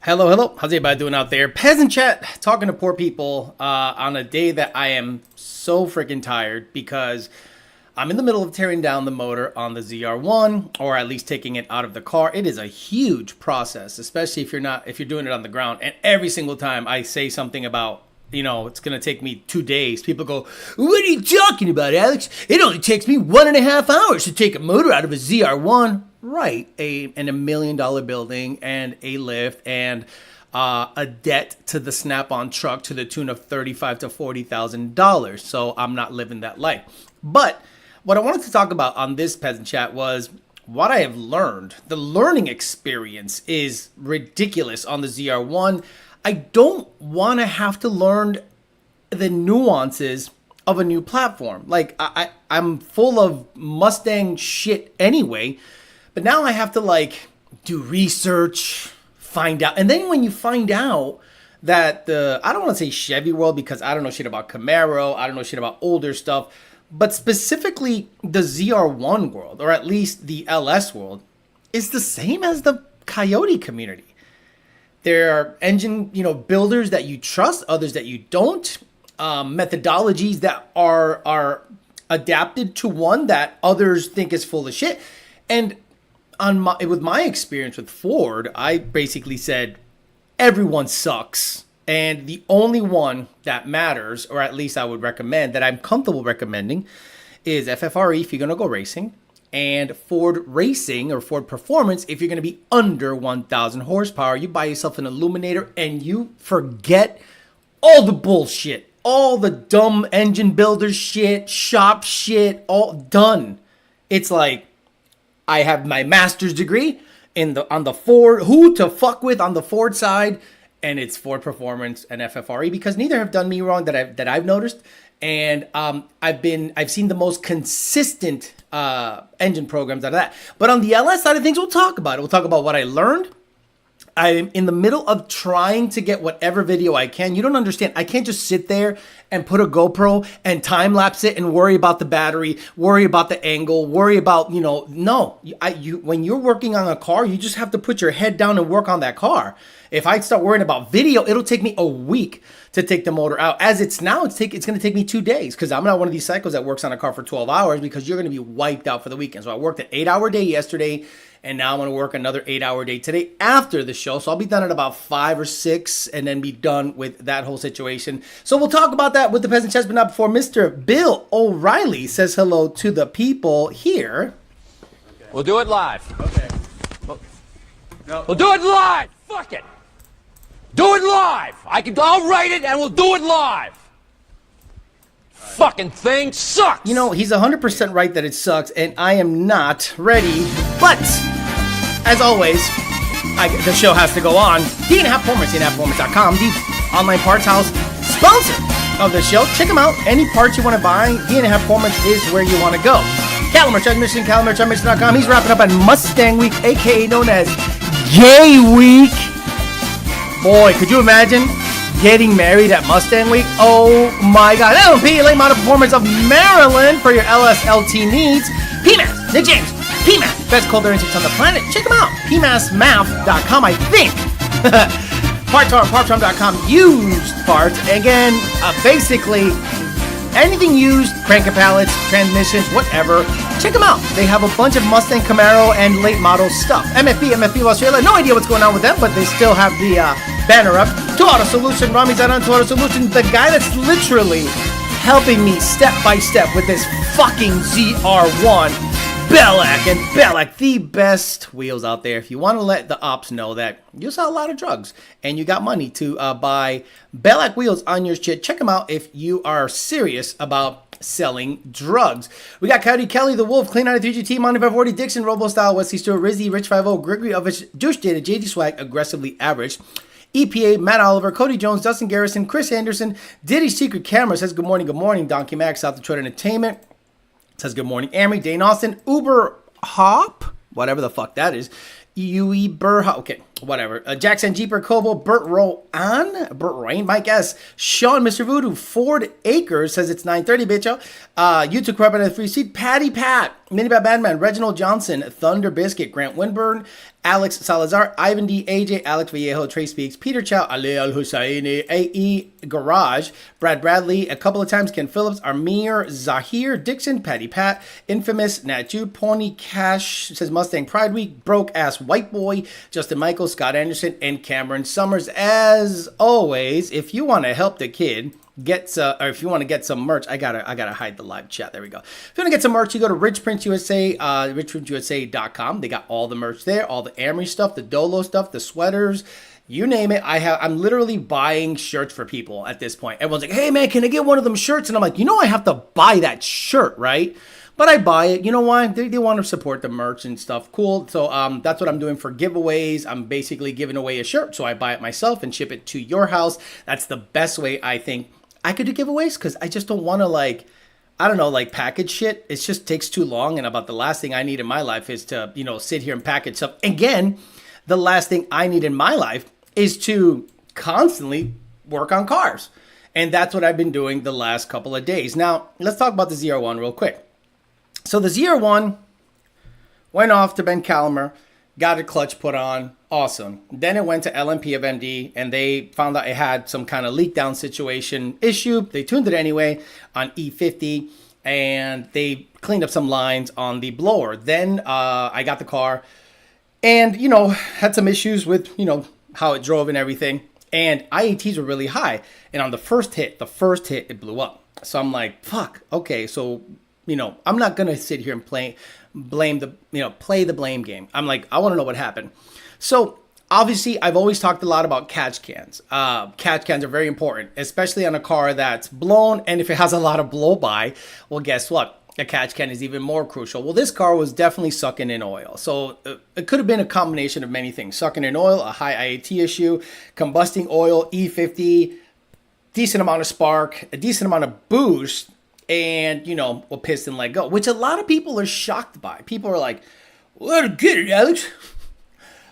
Hello, hello. How's everybody doing out there? Peasant chat, talking to poor people on a day that I am so freaking tired because I'm in the middle of tearing down the motor on the ZR-1, or at least taking it out of the car. It is a huge process, especially if you're doing it on the ground. And every single time I say something about, it's going to take me 2 days, people go, "What are you talking about, Alex? It only takes me 1.5 hours to take a motor out of a ZR-1. Right, in a $1 million building and a lift and a debt to the Snap-on truck to the tune of $35,000 to $40,000. So I'm not living that life. But what I wanted to talk about on this peasant chat was what I have learned. The learning experience is ridiculous on the ZR-1. I don't want to have to learn the nuances of a new platform. Like I'm full of Mustang shit anyway. But now I have to do research, find out. And then when you find out that I don't want to say Chevy world because I don't know shit about Camaro. I don't know shit about older stuff. But specifically the ZR-1 world, or at least the LS world, is the same as the Coyote community. There are engine, builders that you trust, others that you don't. Methodologies that are adapted to one that others think is full of shit. And with my experience with Ford, I basically said, everyone sucks. And the only one that matters, or at least I would recommend, that I'm comfortable recommending, is FFRE if you're going to go racing, and Ford Racing or Ford Performance if you're going to be under 1,000 horsepower. You buy yourself an Illuminator and you forget all the bullshit, all the dumb engine builder shit, shop shit, all done. It's like, I have my master's degree on the Ford, who to fuck with on the Ford side, and it's Ford Performance and FFRE because neither have done me wrong that I've noticed, and I've seen the most consistent engine programs out of that. But on the LS side of things, we'll talk about it. We'll talk about what I learned. I'm in the middle of trying to get whatever video I can. You don't understand. I can't just sit there and put a GoPro and time lapse it and worry about the battery, worry about the angle, worry about, no. When you're working on a car, you just have to put your head down and work on that car. If I start worrying about video, it'll take me a week to take the motor out. As it's now, it's going to take me 2 days because I'm not one of these cycles that works on a car for 12 hours because you're going to be wiped out for the weekend. So I worked an 8-hour day yesterday, and now I'm going to work another 8-hour day today after the show. So I'll be done at about 5 or 6 and then be done with that whole situation. So we'll talk about that with the peasant chest, but not before Mr. Bill O'Reilly says hello to the people here. Okay. We'll do it live. Okay. We'll do it live. Fuck it. Do it live. I'll write it and we'll do it live. Fucking thing sucks. He's 100% right that it sucks, and I am not ready. But, as always, the show has to go on. D&H Performance, D&HPerformance.com, the online parts house sponsor of the show. Check them out. Any parts you want to buy, D&H Performance is where you want to go. Calimer Transmission, CalimerTransmission.com. He's wrapping up on Mustang Week, a.k.a. known as Gay Week. Boy, could you imagine getting married at Mustang Week? Oh my God. LMP, Late Model Performance of Maryland for your LSLT needs. PMAS, Nick James, PMAS, best cold air inserts on the planet. Check them out. PMASMath.com, I think. Partsarm.com, used parts. Again, basically, anything used, cranker pallets, transmissions, whatever. Check them out. They have a bunch of Mustang, Camaro, and late model stuff. MFB Australia. No idea what's going on with them, but they still have the banner up. 2 Auto Solution. Rami's out on 2 Auto Solution. The guy that's literally helping me step by step with this fucking ZR-1. Belak. And Belak, the best wheels out there. If you want to let the ops know that you sell a lot of drugs and you got money to buy Belak wheels on your shit, check them out if you are serious about selling drugs. We got Coyote Kelly, The Wolf, Clean 93 GT, Monty 540, Dixon, Robo Style, Wesley Stewart, Rizzy, Rich 50, Gregory Ovich, Douche Data, JD Swag, Aggressively Average, EPA, Matt Oliver, Cody Jones, Dustin Garrison, Chris Anderson, Diddy's Secret Camera says good morning, Donkey Max, South Detroit Entertainment says good morning, Amory, Dane Austin, Uber Hop, whatever the fuck that is, UE Burhop, okay, whatever. Jackson Jeeper Kobo, Burt Rain, Mike S, Sean, Mr. Voodoo, Ford Acres says it's 9:30, bitch. YouTube Corrupt at 3 seat, Patty Pat, Minibat Badman, Reginald Johnson, Thunder Biscuit, Grant Winburn, Alex Salazar, Ivan D, AJ, Alex Vallejo, Trey Speaks, Peter Chow, Ali Al Husseini, AE Garage, Brad Bradley, a couple of times, Ken Phillips, Amir, Zahir, Dixon, Patty Pat, Infamous, Nat Jew, Pony Cash, says Mustang Pride Week, Broke Ass White Boy, Justin Michael, Scott Anderson, and Cameron Summers. As always, if you want to help the kid, or if you want to get some merch, I gotta hide the live chat. There we go. If you want to get some merch, you go to Rich Prince USA, richprinceusa.com. They got all the merch there, all the Amory stuff, the Dolo stuff, the sweaters, you name it. I'm literally buying shirts for people at this point. Everyone's like, hey man, can I get one of them shirts? And I'm like, I have to buy that shirt, right? But I buy it. You know why? They want to support the merch and stuff. Cool. So that's what I'm doing for giveaways. I'm basically giving away a shirt. So I buy it myself and ship it to your house. That's the best way I think I could do giveaways, because I just don't want to package shit. It just takes too long. And about the last thing I need in my life is to, sit here and package stuff. Again, the last thing I need in my life is to constantly work on cars. And that's what I've been doing the last couple of days. Now, let's talk about the ZR-1 real quick. So the ZR-1 went off to Ben Calamer, got a clutch put on. Awesome. Then it went to LMP of MD, and they found out it had some kind of leak down situation issue. They tuned it anyway on E50, and they cleaned up some lines on the blower. Then I got the car and, had some issues with, how it drove and everything. And IATs were really high. And on the first hit, it blew up. So I'm like, fuck. Okay, so, I'm not going to sit here and play the blame game. I'm like, I want to know what happened. So obviously, I've always talked a lot about catch cans. Catch cans are very important, especially on a car that's blown. And if it has a lot of blow by, well, guess what? A catch can is even more crucial. Well, this car was definitely sucking in oil. So it could have been a combination of many things. Sucking in oil, a high IAT issue, combusting oil, E50, decent amount of spark, a decent amount of boost, and, a piston let go, which a lot of people are shocked by. People are like, well, I don't get it, Alex.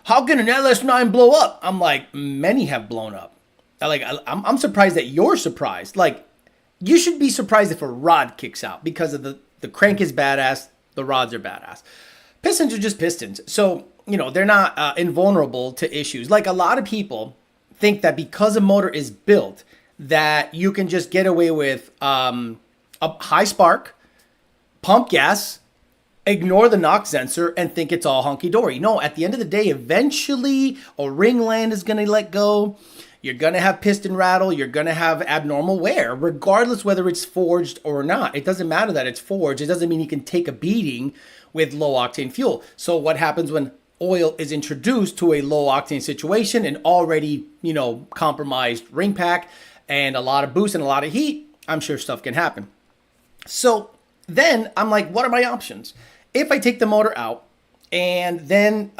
How can an LS9 blow up? I'm like, many have blown up. I'm surprised that you're surprised. Like, you should be surprised if a rod kicks out, because of the crank is badass, the rods are badass. Pistons are just pistons. So, they're not invulnerable to issues. Like, a lot of people think that because a motor is built, that you can just get away with a high spark, pump gas, ignore the knock sensor, and think it's all hunky-dory. No, at the end of the day, eventually a ring land is going to let go. You're going to have piston rattle. You're going to have abnormal wear, regardless whether it's forged or not. It doesn't matter that it's forged. It doesn't mean you can take a beating with low-octane fuel. So what happens when oil is introduced to a low-octane situation and already, compromised ring pack and a lot of boost and a lot of heat? I'm sure stuff can happen. So then I'm like, what are my options? If I take the motor out and then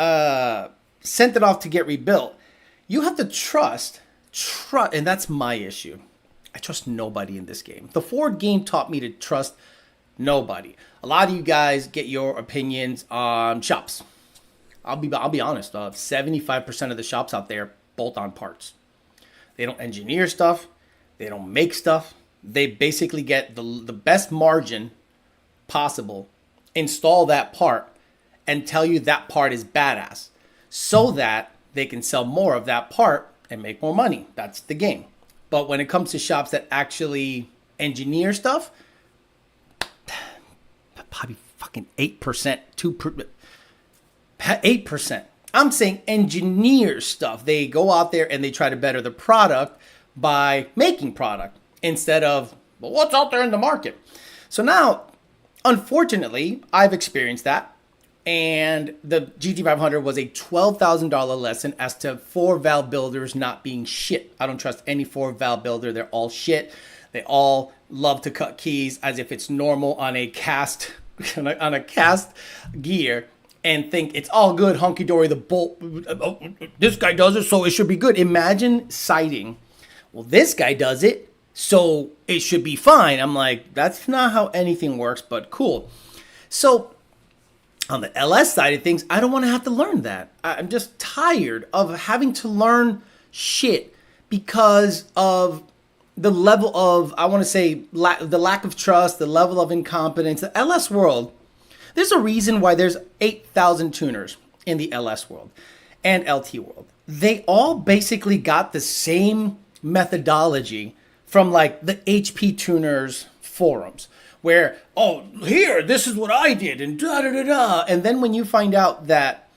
sent it off to get rebuilt, you have to trust, and that's my issue. I trust nobody in this game. The Ford game taught me to trust nobody. A lot of you guys get your opinions on shops. I'll be honest. 75% of the shops out there bolt on parts. They don't engineer stuff. They don't make stuff. They basically get the best margin possible, install that part, and tell you that part is badass, so that they can sell more of that part and make more money. That's the game. But when it comes to shops that actually engineer stuff, probably fucking 8%, 8%. I'm saying engineer stuff. They go out there and they try to better the product by making product instead of, well, what's out there in the market. So now, unfortunately, I've experienced that. And the GT500 was a $12,000 lesson as to 4-valve builders not being shit. I don't trust any 4-valve builder. They're all shit. They all love to cut keys as if it's normal on a cast on a cast gear and think it's all good, hunky-dory, the bolt. Oh, this guy does it, so it should be good. Imagine citing, well, this guy does it, so it should be fine. I'm like, that's not how anything works, but cool. So On the LS side of things, I don't want to have to learn that. I'm just tired of having to learn shit because of the level of, I want to say, the lack of trust, the level of incompetence. The LS world, there's a reason why there's 8,000 tuners in the LS world and LT world. They all basically got the same methodology from like the HP tuners forums where, oh, here, this is what I did and da da da da. And then when you find out that,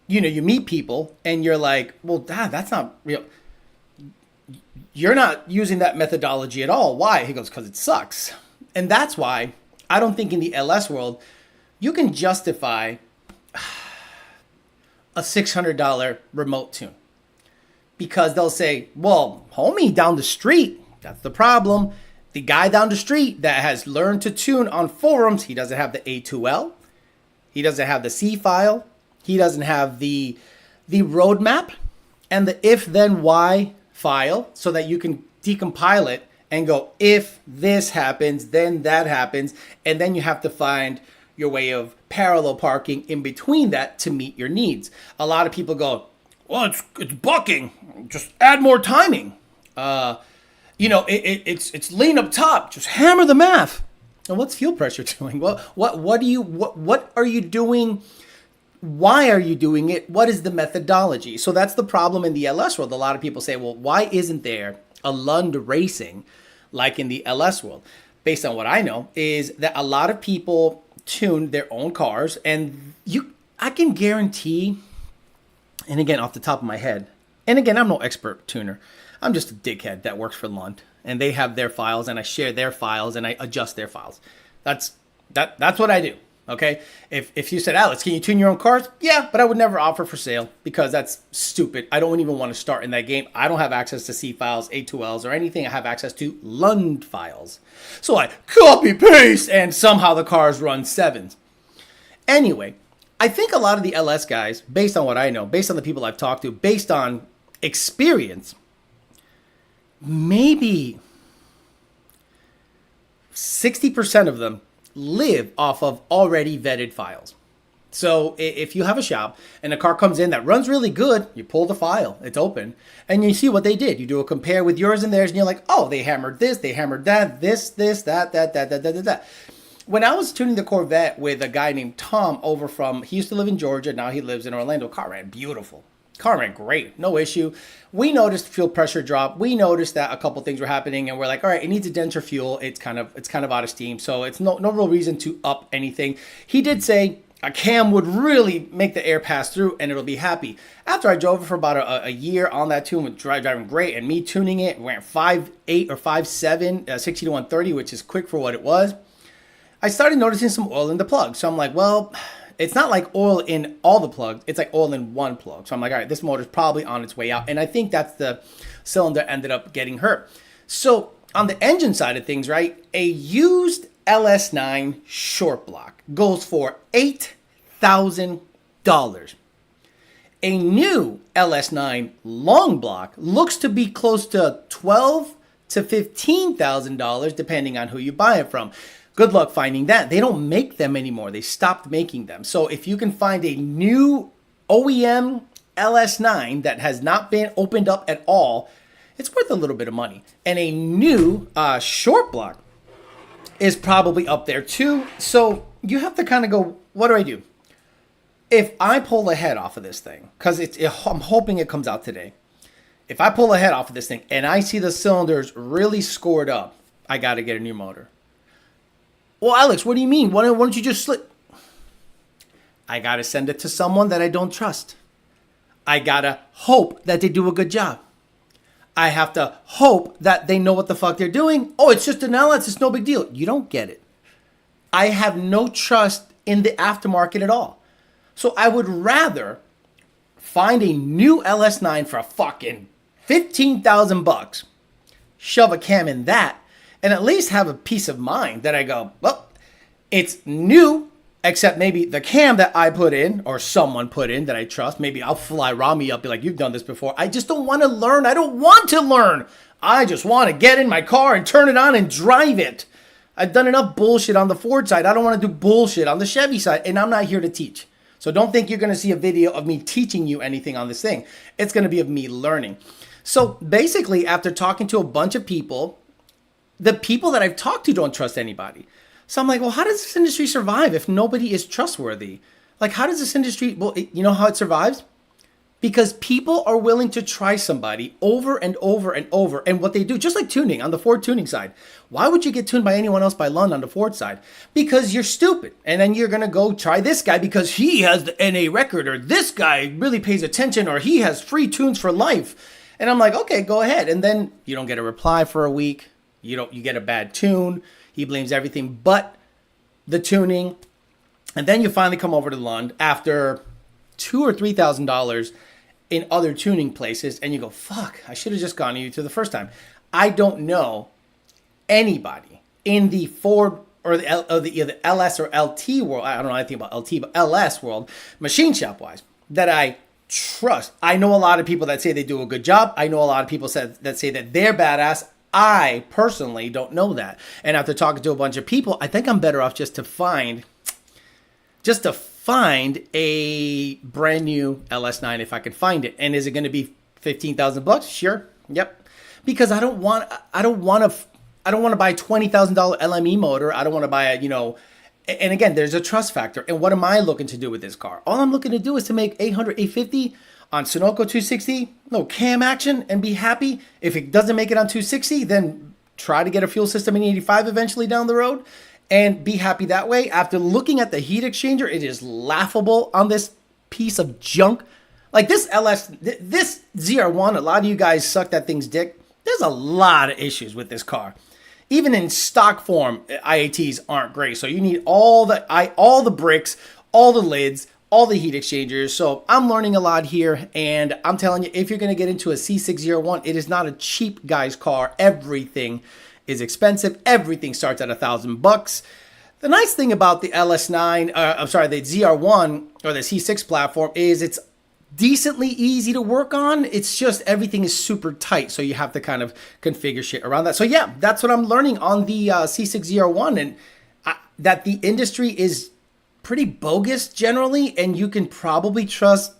you know, you meet people and you're like, well, that's not real. You're not using that methodology at all. Why? He goes, because it sucks. And that's why I don't think in the LS world you can justify a $600 remote tune. Because they'll say, well, homie down the street, that's the problem. The guy down the street that has learned to tune on forums, he doesn't have the A2L. He doesn't have the C file. He doesn't have the roadmap and the if then why file so that you can decompile it and go, if this happens, then that happens. And then you have to find your way of parallel parking in between that to meet your needs. A lot of people go, well, it's bucking. Just add more timing. You know, it's lean up top. Just hammer the math. And what's fuel pressure doing? What are you doing? Why are you doing it? What is the methodology? So that's the problem in the LS world. A lot of people say, well, why isn't there a Lund racing like in the LS world? Based on what I know is that a lot of people tune their own cars, and I can guarantee, and again, off the top of my head, and again, I'm no expert tuner. I'm just a dickhead that works for Lund, and they have their files, and I share their files, and I adjust their files. That's what I do. Okay. If you said, Alex, can you tune your own cars? Yeah, but I would never offer for sale because that's stupid. I don't even want to start in that game. I don't have access to C files, A2Ls, or anything. I have access to Lund files. So I copy paste, and somehow the cars run sevens. Anyway, I think a lot of the LS guys, based on what I know, based on the people I've talked to, based on experience, maybe 60% of them live off of already vetted files. So if you have a shop and a car comes in that runs really good, you pull the file, it's open, and you see what they did. You do a compare with yours and theirs, and you're like, oh, they hammered this, they hammered that, this, that. When I was tuning the Corvette with a guy named Tom over from, he used to live in Georgia, now he lives in Orlando. Car ran beautiful. Car ran great, no issue. We noticed fuel pressure drop. We noticed that a couple things were happening, and we're like, all right, it needs a denser fuel. It's kind of out of steam, so it's no real reason to up anything. He did say a cam would really make the air pass through, and it'll be happy. After I drove it for about a year on that tune, with driving great, and me tuning it, we went 5.8 or 5.7, 60 to 130, which is quick for what it was. I started noticing some oil in the plug, so I'm like, well, it's not like oil in all the plugs. It's like oil in one plug. So I'm like, all right, this motor's probably on its way out. And I think that's the cylinder ended up getting hurt. So on the engine side of things, right, a used LS9 short block goes for $8,000. A new LS9 long block looks to be close to $12,000 to $15,000, depending on who you buy it from. Good luck finding that. They don't make them anymore. They stopped making them. So if you can find a new OEM LS9 that has not been opened up at all, it's worth a little bit of money. And a new short block is probably up there too. So you have to kind of go, what do I do? If I pull the head off of this thing, because I'm hoping it comes out today. If I pull the head off of this thing and I see the cylinders really scored up, I got to get a new motor. Well, Alex, what do you mean? Why don't you just slip? I got to send it to someone that I don't trust. I got to hope that they do a good job. I have to hope that they know what the fuck they're doing. Oh, it's just an LS. It's no big deal. You don't get it. I have no trust in the aftermarket at all. So I would rather find a new LS9 for a fucking $15,000, shove a cam in that, and at least have a peace of mind that I go, well, it's new, except maybe the cam that I put in or someone put in that I trust. Maybe I'll fly Rami up, be like, you've done this before. I just don't want to learn. I don't want to learn. I just want to get in my car and turn it on and drive it. I've done enough bullshit on the Ford side. I don't want to do bullshit on the Chevy side, and I'm not here to teach. So don't think you're going to see a video of me teaching you anything on this thing. It's going to be of me learning. So basically, after talking to a bunch of people, the people that I've talked to don't trust anybody. So I'm like, well, how does this industry survive if nobody is trustworthy? Like, how does this industry, well, you know how it survives? Because people are willing to try somebody over and over and over. And what they do, just like tuning on the Ford tuning side, why would you get tuned by anyone else by Lund on the Ford side? Because you're stupid. And then you're going to go try this guy because he has the NA record, or this guy really pays attention, or he has free tunes for life. And I'm like, okay, go ahead. And then you don't get a reply for a week. You get a bad tune. He blames everything but the tuning. And then you finally come over to Lund after $2,000 or $3,000 in other tuning places, and you go, fuck, I should have just gone to you to the first time. I don't know anybody in the Ford or the LS or LT world, I don't know anything about LT, but LS world, machine shop wise, that I trust. I know a lot of people that say they do a good job. I know a lot of people that say that they're badass. I personally don't know that. And after talking to a bunch of people, I think I'm better off just to find a brand new LS9 if I can find it. And is it going to be $15,000? Sure. Yep. Because I don't want to buy a $20,000 LME motor. I don't want to buy and again, there's a trust factor. And what am I looking to do with this car? All I'm looking to do is to make 800, 850 on Sunoco 260, no cam action, and be happy. If it doesn't make it on 260, then try to get a fuel system in 85 eventually down the road. And be happy that way. After looking at the heat exchanger, it is laughable on this piece of junk. Like this this ZR-1, a lot of you guys suck that thing's dick. There's a lot of issues with this car. Even in stock form, IATs aren't great. So you need all the bricks, all the lids, all the heat exchangers. So I'm learning a lot here. And I'm telling you, if you're going to get into a C601, it is not a cheap guy's car. Everything is expensive. Everything starts at $1,000. The nice thing about the LS9, the ZR1 or the C6 platform is it's decently easy to work on. It's just everything is super tight, so you have to kind of configure shit around that. So yeah, that's what I'm learning on the C6 ZR1, and that the industry is pretty bogus generally, and you can probably trust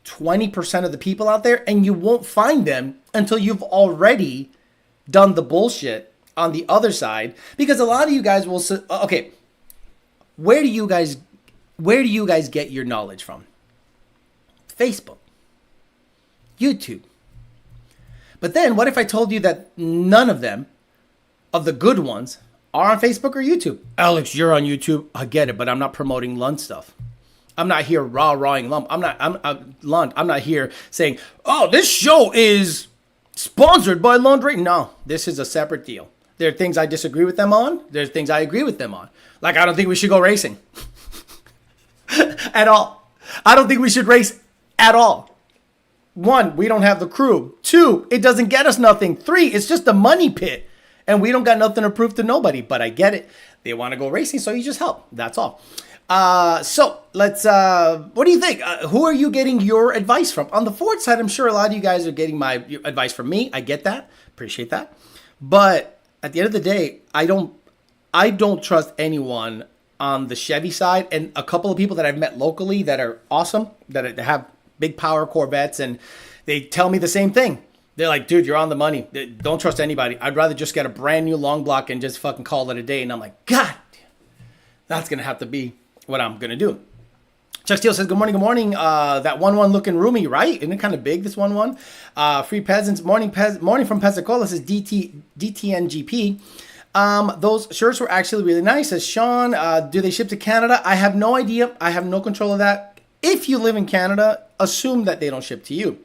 20% of the people out there, and you won't find them until you've already done the bullshit on the other side. Because a lot of you guys will say, okay, where do you guys get your knowledge from? Facebook, YouTube. But then what if I told you that none of them, of the good ones, are on Facebook or YouTube? Alex, you're on YouTube. I get it, but I'm not promoting Lund stuff. I'm not here rah-rahing Lund. I'm not here saying, oh, this show is sponsored by Lund. No, this is a separate deal. There are things I disagree with them on. There's things I agree with them on. Like, I don't think we should go racing at all. I don't think we should race at all. 1, we don't have the crew. 2, it doesn't get us nothing. 3, it's just a money pit. And we don't got nothing to prove to nobody. But I get it. They want to go racing, so you just help. That's all. So let's, what do you think? Who are you getting your advice from? On the Ford side, I'm sure a lot of you guys are getting my advice from me. I get that. Appreciate that. But at the end of the day, I don't trust anyone on the Chevy side. And a couple of people that I've met locally that are awesome, that have big power Corvettes, and they tell me the same thing. They're like, dude, you're on the money. Don't trust anybody. I'd rather just get a brand new long block and just fucking call it a day. And I'm like, God, that's going to have to be what I'm going to do. Chuck Steele says, good morning, good morning. That 1-1 looking roomy, right? Isn't it kind of big, this 1-1? Free Peasants, morning from Pensacola says DTNGP. Those shirts were actually really nice. Says Sean, do they ship to Canada? I have no idea. I have no control of that. If you live in Canada, assume that they don't ship to you.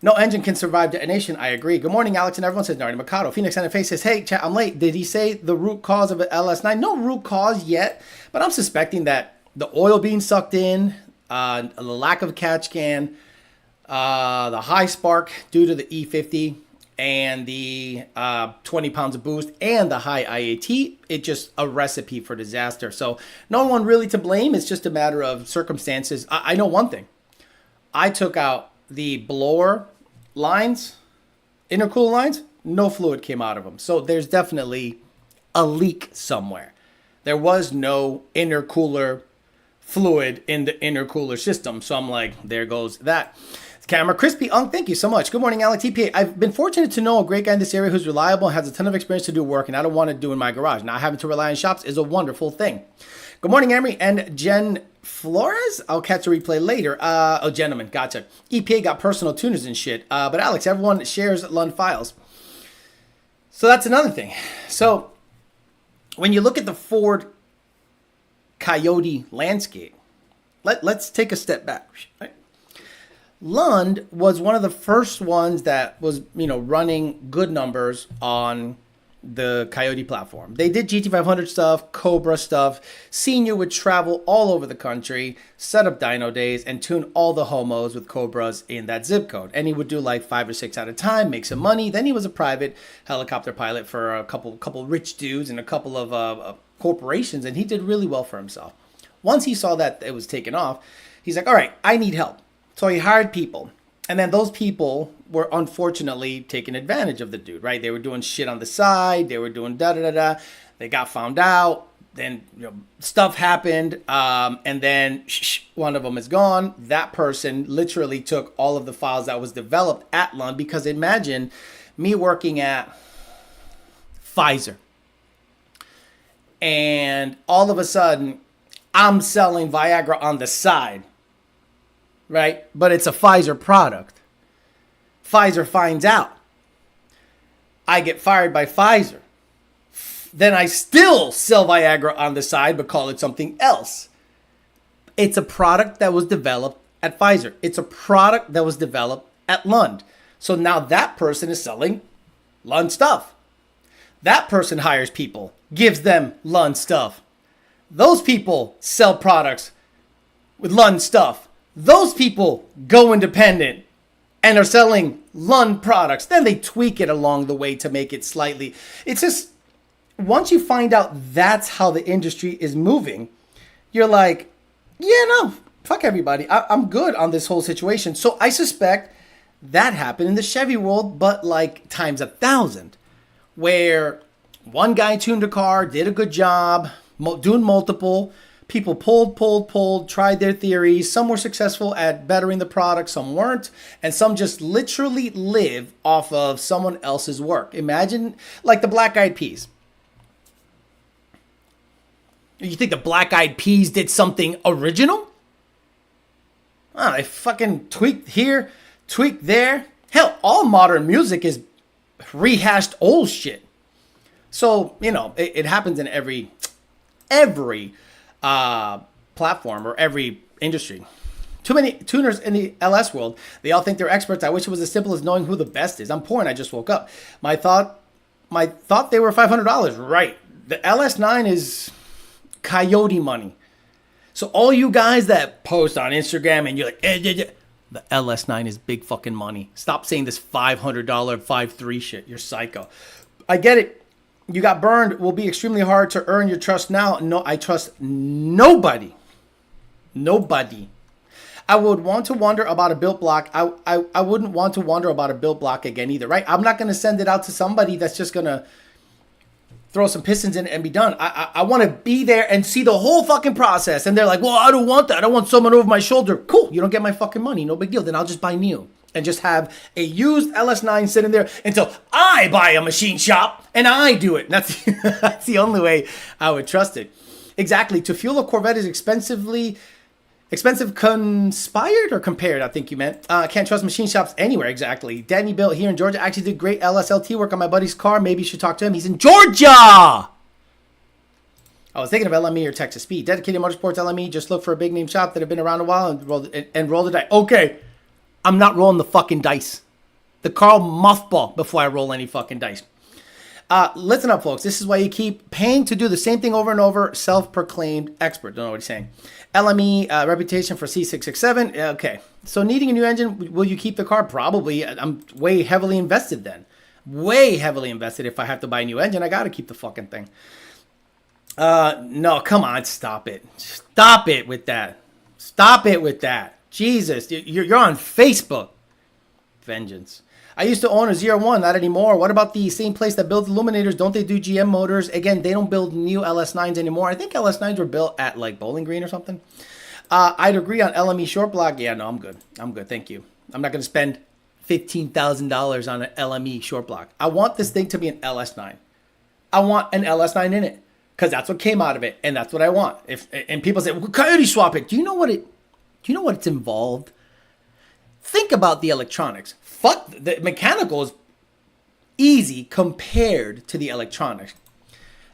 No engine can survive detonation. I agree. Good morning, Alex, and everyone, says Nardi Mikado. Phoenix NFA says, hey, chat, I'm late. Did he say the root cause of an LS9? No root cause yet, but I'm suspecting that the oil being sucked in, the lack of catch can, the high spark due to the E50, and the 20 pounds of boost, and the high IAT, it's just a recipe for disaster. So no one really to blame. It's just a matter of circumstances. I know one thing. I took out the blower lines, intercooler lines, no fluid came out of them. So there's definitely a leak somewhere. There was no intercooler fluid in the intercooler system. So I'm like, there goes that. Camera Crispy Unk, thank you so much. Good morning, Alex TPA. I've been fortunate to know a great guy in this area who's reliable and has a ton of experience to do work, and I don't want to do in my garage. Not having to rely on shops is a wonderful thing. Good morning, Emery and Jen Flores. I'll catch a replay later. Oh, gentlemen, gotcha. EPA got personal tuners and shit. But Alex, everyone shares Lund files. So that's another thing. So when you look at the Ford Coyote landscape, let's take a step back. Right? Lund was one of the first ones that was, running good numbers on the Coyote platform. They did GT500 stuff, Cobra stuff. Senior would travel all over the country, set up dyno days, and tune all the homos with Cobras in that zip code. And he would do like 5 or 6 at a time, make some money. Then he was a private helicopter pilot for a couple rich dudes and a couple of corporations, and he did really well for himself. Once he saw that it was taken off, he's like, all right, I need help. So he hired people. And then those people were unfortunately taking advantage of the dude, right? They were doing shit on the side. They were doing da-da-da-da. They got found out. Then stuff happened. And then one of them is gone. That person literally took all of the files that was developed at Lund. Because imagine me working at Pfizer. And all of a sudden, I'm selling Viagra on the side. Right? But it's a Pfizer product. Pfizer finds out. I get fired by Pfizer. Then I still sell Viagra on the side, but call it something else. It's a product that was developed at Pfizer. It's a product that was developed at Lund. So now that person is selling Lund stuff. That person hires people, gives them Lund stuff. Those people sell products with Lund stuff. Those people go independent and are selling Lund products. Then they tweak it along the way to make it slightly. It's just, once you find out that's how the industry is moving, you're like, yeah, no, fuck everybody. I'm good on this whole situation. So I suspect that happened in the Chevy world, but like times 1,000, where one guy tuned a car, did a good job, doing multiple. People pulled, tried their theories. Some were successful at bettering the product, some weren't. And some just literally live off of someone else's work. Imagine like the Black Eyed Peas. You think the Black Eyed Peas did something original? Oh, they fucking tweaked here, tweaked there. Hell, all modern music is rehashed old shit. So, it happens in every platform or every industry. Too many tuners in the LS world. They all think they're experts. I wish it was as simple as knowing who the best is. I'm poor and I just woke up. My thought they were $500. Right. The LS9 is Coyote money. So all you guys that post on Instagram and you're like, the LS9 is big fucking money. Stop saying this $500 5.3 shit. You're psycho. I get it. You got burned. Will be extremely hard to earn your trust now. No, I trust nobody. Nobody. I would want to wonder about a built block. I wouldn't want to wonder about a built block again either, right? I'm not going to send it out to somebody that's just going to throw some pistons in it and be done. I want to be there and see the whole fucking process. And they're like, well, I don't want that. I want someone over my shoulder. Cool. You don't get my fucking money. No big deal. Then I'll just buy new. And just have a used LS9 sitting there until I buy a machine shop and I do it. And that's the only way I would trust it. Exactly. To fuel a Corvette is expensive conspired or compared, I think you meant. Can't trust machine shops anywhere. Exactly. Danny Bill here in Georgia actually did great LSLT work on my buddy's car. Maybe you should talk to him. He's in Georgia. I was thinking of LME or Texas Speed. Dedicated Motorsports LME. Just look for a big name shop that have been around a while and roll the dice. Okay. I'm not rolling the fucking dice. The car mothball before I roll any fucking dice. Listen up, folks. This is why you keep paying to do the same thing over and over. Self-proclaimed expert. Don't know what he's saying. LME reputation for C667. Okay. So needing a new engine, will you keep the car? Probably. I'm way heavily invested then. Way heavily invested. If I have to buy a new engine, I got to keep the fucking thing. No, come on. Stop it. Stop it with that. Stop it with that. Jesus, you're on Facebook. Vengeance. I used to own a ZR-1, not anymore. What about the same place that builds illuminators? Don't they do GM motors? Again, they don't build new LS9s anymore. I think LS9s were built at like Bowling Green or something. I'd agree on LME short block. Yeah, no, I'm good. I'm good. Thank you. I'm not going to spend $15,000 on an LME short block. I want this thing to be an LS9. I want an LS9 in it because that's what came out of it, and that's what I want. And people say, well, coyote swap it. Do you know what it's involved? Think about the electronics. Fuck, the mechanical is easy compared to the electronics.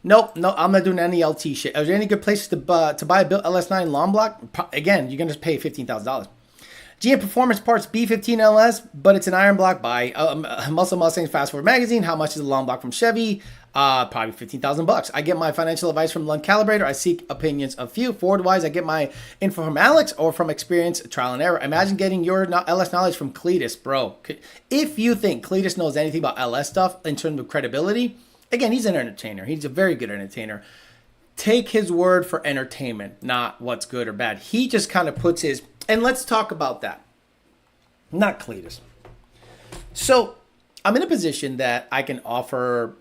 Nope, I'm not doing any LT shit. Are there any good places to buy a built LS9 long block? Again, you're going to pay $15,000. GM Performance Parts B15LS, but it's an iron block by Muscle Mustang's Fast Forward Magazine. How much is a long block from Chevy? Probably $15,000. I get my financial advice from Lund Calibrator. I seek opinions of few. Forward-wise, I get my info from Alex or from experience, trial and error. Imagine getting your LS knowledge from Cletus, bro. If you think Cletus knows anything about LS stuff in terms of credibility, again, he's an entertainer. He's a very good entertainer. Take his word for entertainment, not what's good or bad. He just kind of puts his... And let's talk about that. Not Cletus. So, I'm in a position that I can offer...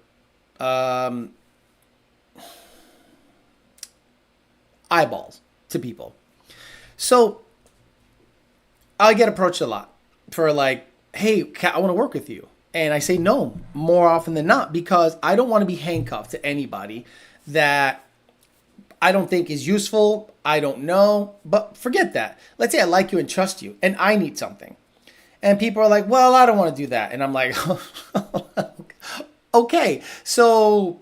eyeballs to people. So I get approached a lot for like, hey, I want to work with you. And I say no more often than not because I don't want to be handcuffed to anybody that I don't think is useful. I don't know. But forget that. Let's say I like you and trust you and I need something. And people are like, well, I don't want to do that. And I'm like, okay, so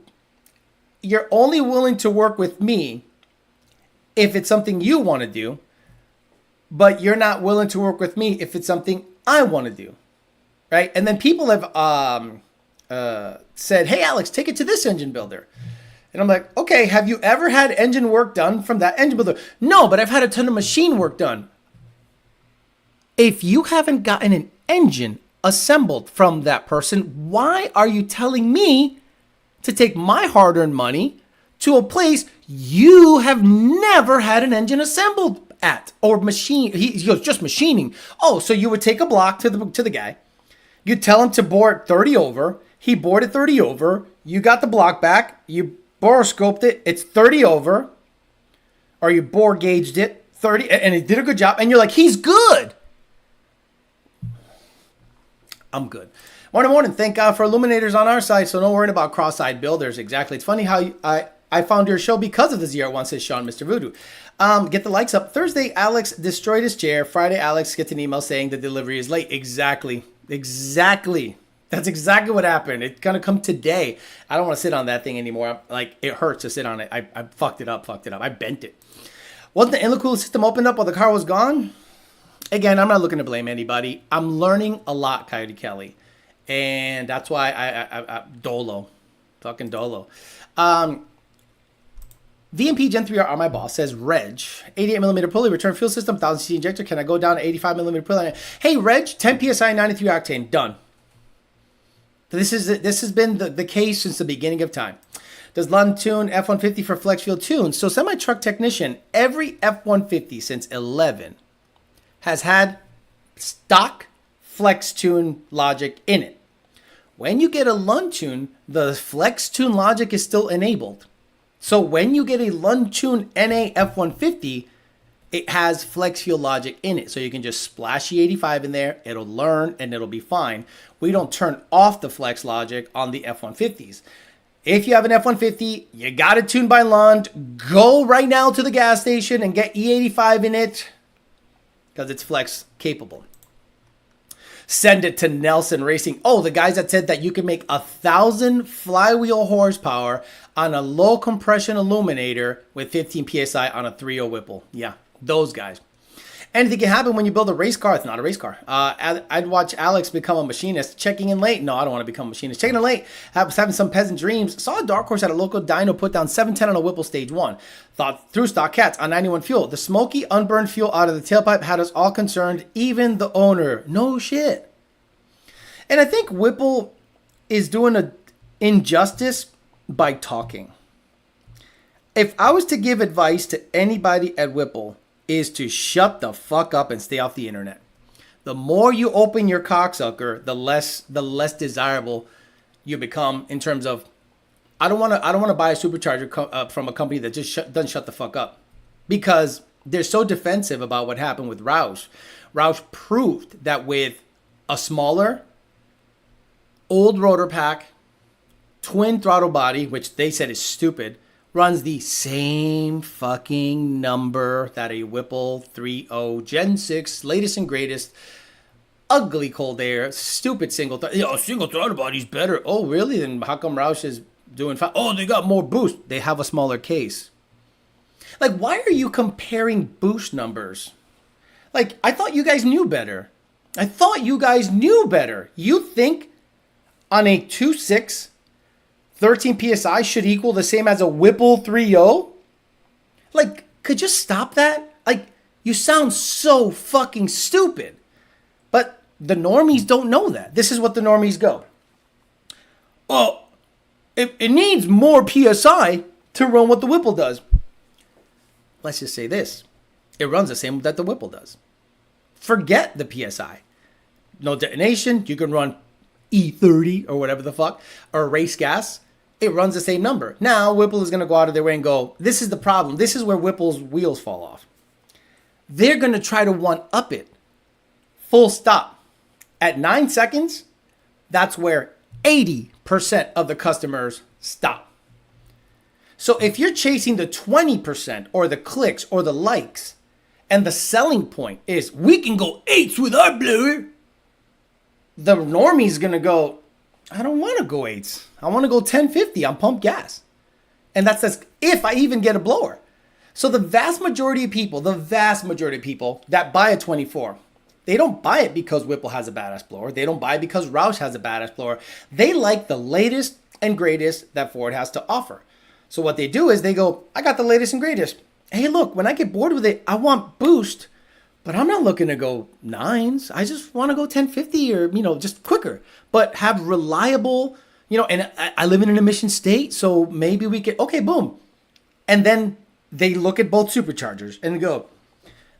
you're only willing to work with me if it's something you want to do, but you're not willing to work with me if it's something I want to do, right? And then people have said, hey, Alex, take it to this engine builder. And I'm like, okay, have you ever had engine work done from that engine builder? No, but I've had a ton of machine work done. If you haven't gotten an engine assembled from that person, why are you telling me to take my hard-earned money to a place you have never had an engine assembled at or machine? He goes, just machining. Oh, so you would take a block to the guy, you tell him to bore it 30 over. He bored it 30 over. You got the block back. You boroscoped it. It's 30 over, or you bore gauged it 30, and it did a good job. And you're like, he's good. I'm good. Morning. Thank God for illuminators on our side, so no worrying about cross-eyed builders. Exactly. It's funny how I found your show because of the ZR-1, says Sean, Mr. Voodoo. Get the likes up. Thursday, Alex destroyed his chair. Friday, Alex gets an email saying the delivery is late. Exactly. That's exactly what happened. It's going to come today. I don't want to sit on that thing anymore. Like, it hurts to sit on it. I fucked it up. I bent it. Wasn't the intercooler system opened up while the car was gone? Again, I'm not looking to blame anybody. I'm learning a lot, Coyote Kelly. And that's why I Dolo. Fucking Dolo. VMP Gen 3R on my boss says, Reg, 88mm pulley, return fuel system, 1000cc injector. Can I go down to 85mm pulley? Hey, Reg, 10 PSI, 93 octane. Done. This has been the case since the beginning of time. Does Lund tune F-150 for flex fuel tunes? So semi-truck technician, every F-150 since 11 has had stock flex tune logic in it. When you get a Lund tune, the flex tune logic is still enabled. So when you get a Lund tune NA F-150, it has flex fuel logic in it. So you can just splash E85 in there, it'll learn, and it'll be fine. We don't turn off the flex logic on the F-150s. If you have an F-150, you got it tuned by Lund, go right now to the gas station and get E85 in it because it's flex capable. Send it to Nelson Racing. Oh, the guys that said that you can make 1,000 flywheel horsepower on a low compression illuminator with 15 PSI on a 3.0 Whipple. Yeah, those guys. Anything can happen when you build a race car. It's not a race car. I'd watch Alex become a machinist. Checking in late. No, I don't want to become a machinist. Checking in late. Having some peasant dreams. Saw a dark horse at a local dyno put down 710 on a Whipple stage 1. Thought through stock cats on 91 fuel. The smoky, unburned fuel out of the tailpipe had us all concerned. Even the owner. No shit. And I think Whipple is doing an injustice by talking. If I was to give advice to anybody at Whipple, is to shut the fuck up and stay off the internet. The more you open your cocksucker, the less desirable you become in terms of, I don't want to buy a supercharger from a company that just doesn't shut the fuck up, because they're so defensive about what happened with Roush. Roush proved that with a smaller, old rotor pack, twin throttle body, which they said is stupid, runs the same fucking number that a Whipple 3.0 Gen 6, latest and greatest, ugly cold air, stupid single throttle body's better. Oh, really? Then how come Roush is doing fine? Oh, they got more boost. They have a smaller case. Like, why are you comparing boost numbers? Like, I thought you guys knew better. You think on a 2.6, 13 PSI should equal the same as a Whipple 3.0? Like, could you stop that? Like, you sound so fucking stupid. But the normies don't know that. This is what the normies go. Well, it needs more PSI to run what the Whipple does. Let's just say this. It runs the same that the Whipple does. Forget the PSI. No detonation. You can run E30 or whatever the fuck, or race gas. It runs the same number. Now, Whipple is going to go out of their way and go, this is the problem. This is where Whipple's wheels fall off. They're going to try to one-up it. Full stop. At 9 seconds, that's where 80% of the customers stop. So if you're chasing the 20% or the clicks or the likes, and the selling point is, we can go 8s with our blower, the normie's going to go, I don't want to go 8s. I want to go 1050 on pump gas. And that's if I even get a blower. So the vast majority of people that buy a 24, they don't buy it because Whipple has a badass blower. They don't buy it because Roush has a badass blower. They like the latest and greatest that Ford has to offer. So what they do is they go, I got the latest and greatest. Hey, look, when I get bored with it, I want boost, but I'm not looking to go 9s. I just want to go 1050 or, just quicker, but have reliable, and I live in an emission state. So maybe we can, okay, boom. And then they look at both superchargers and go,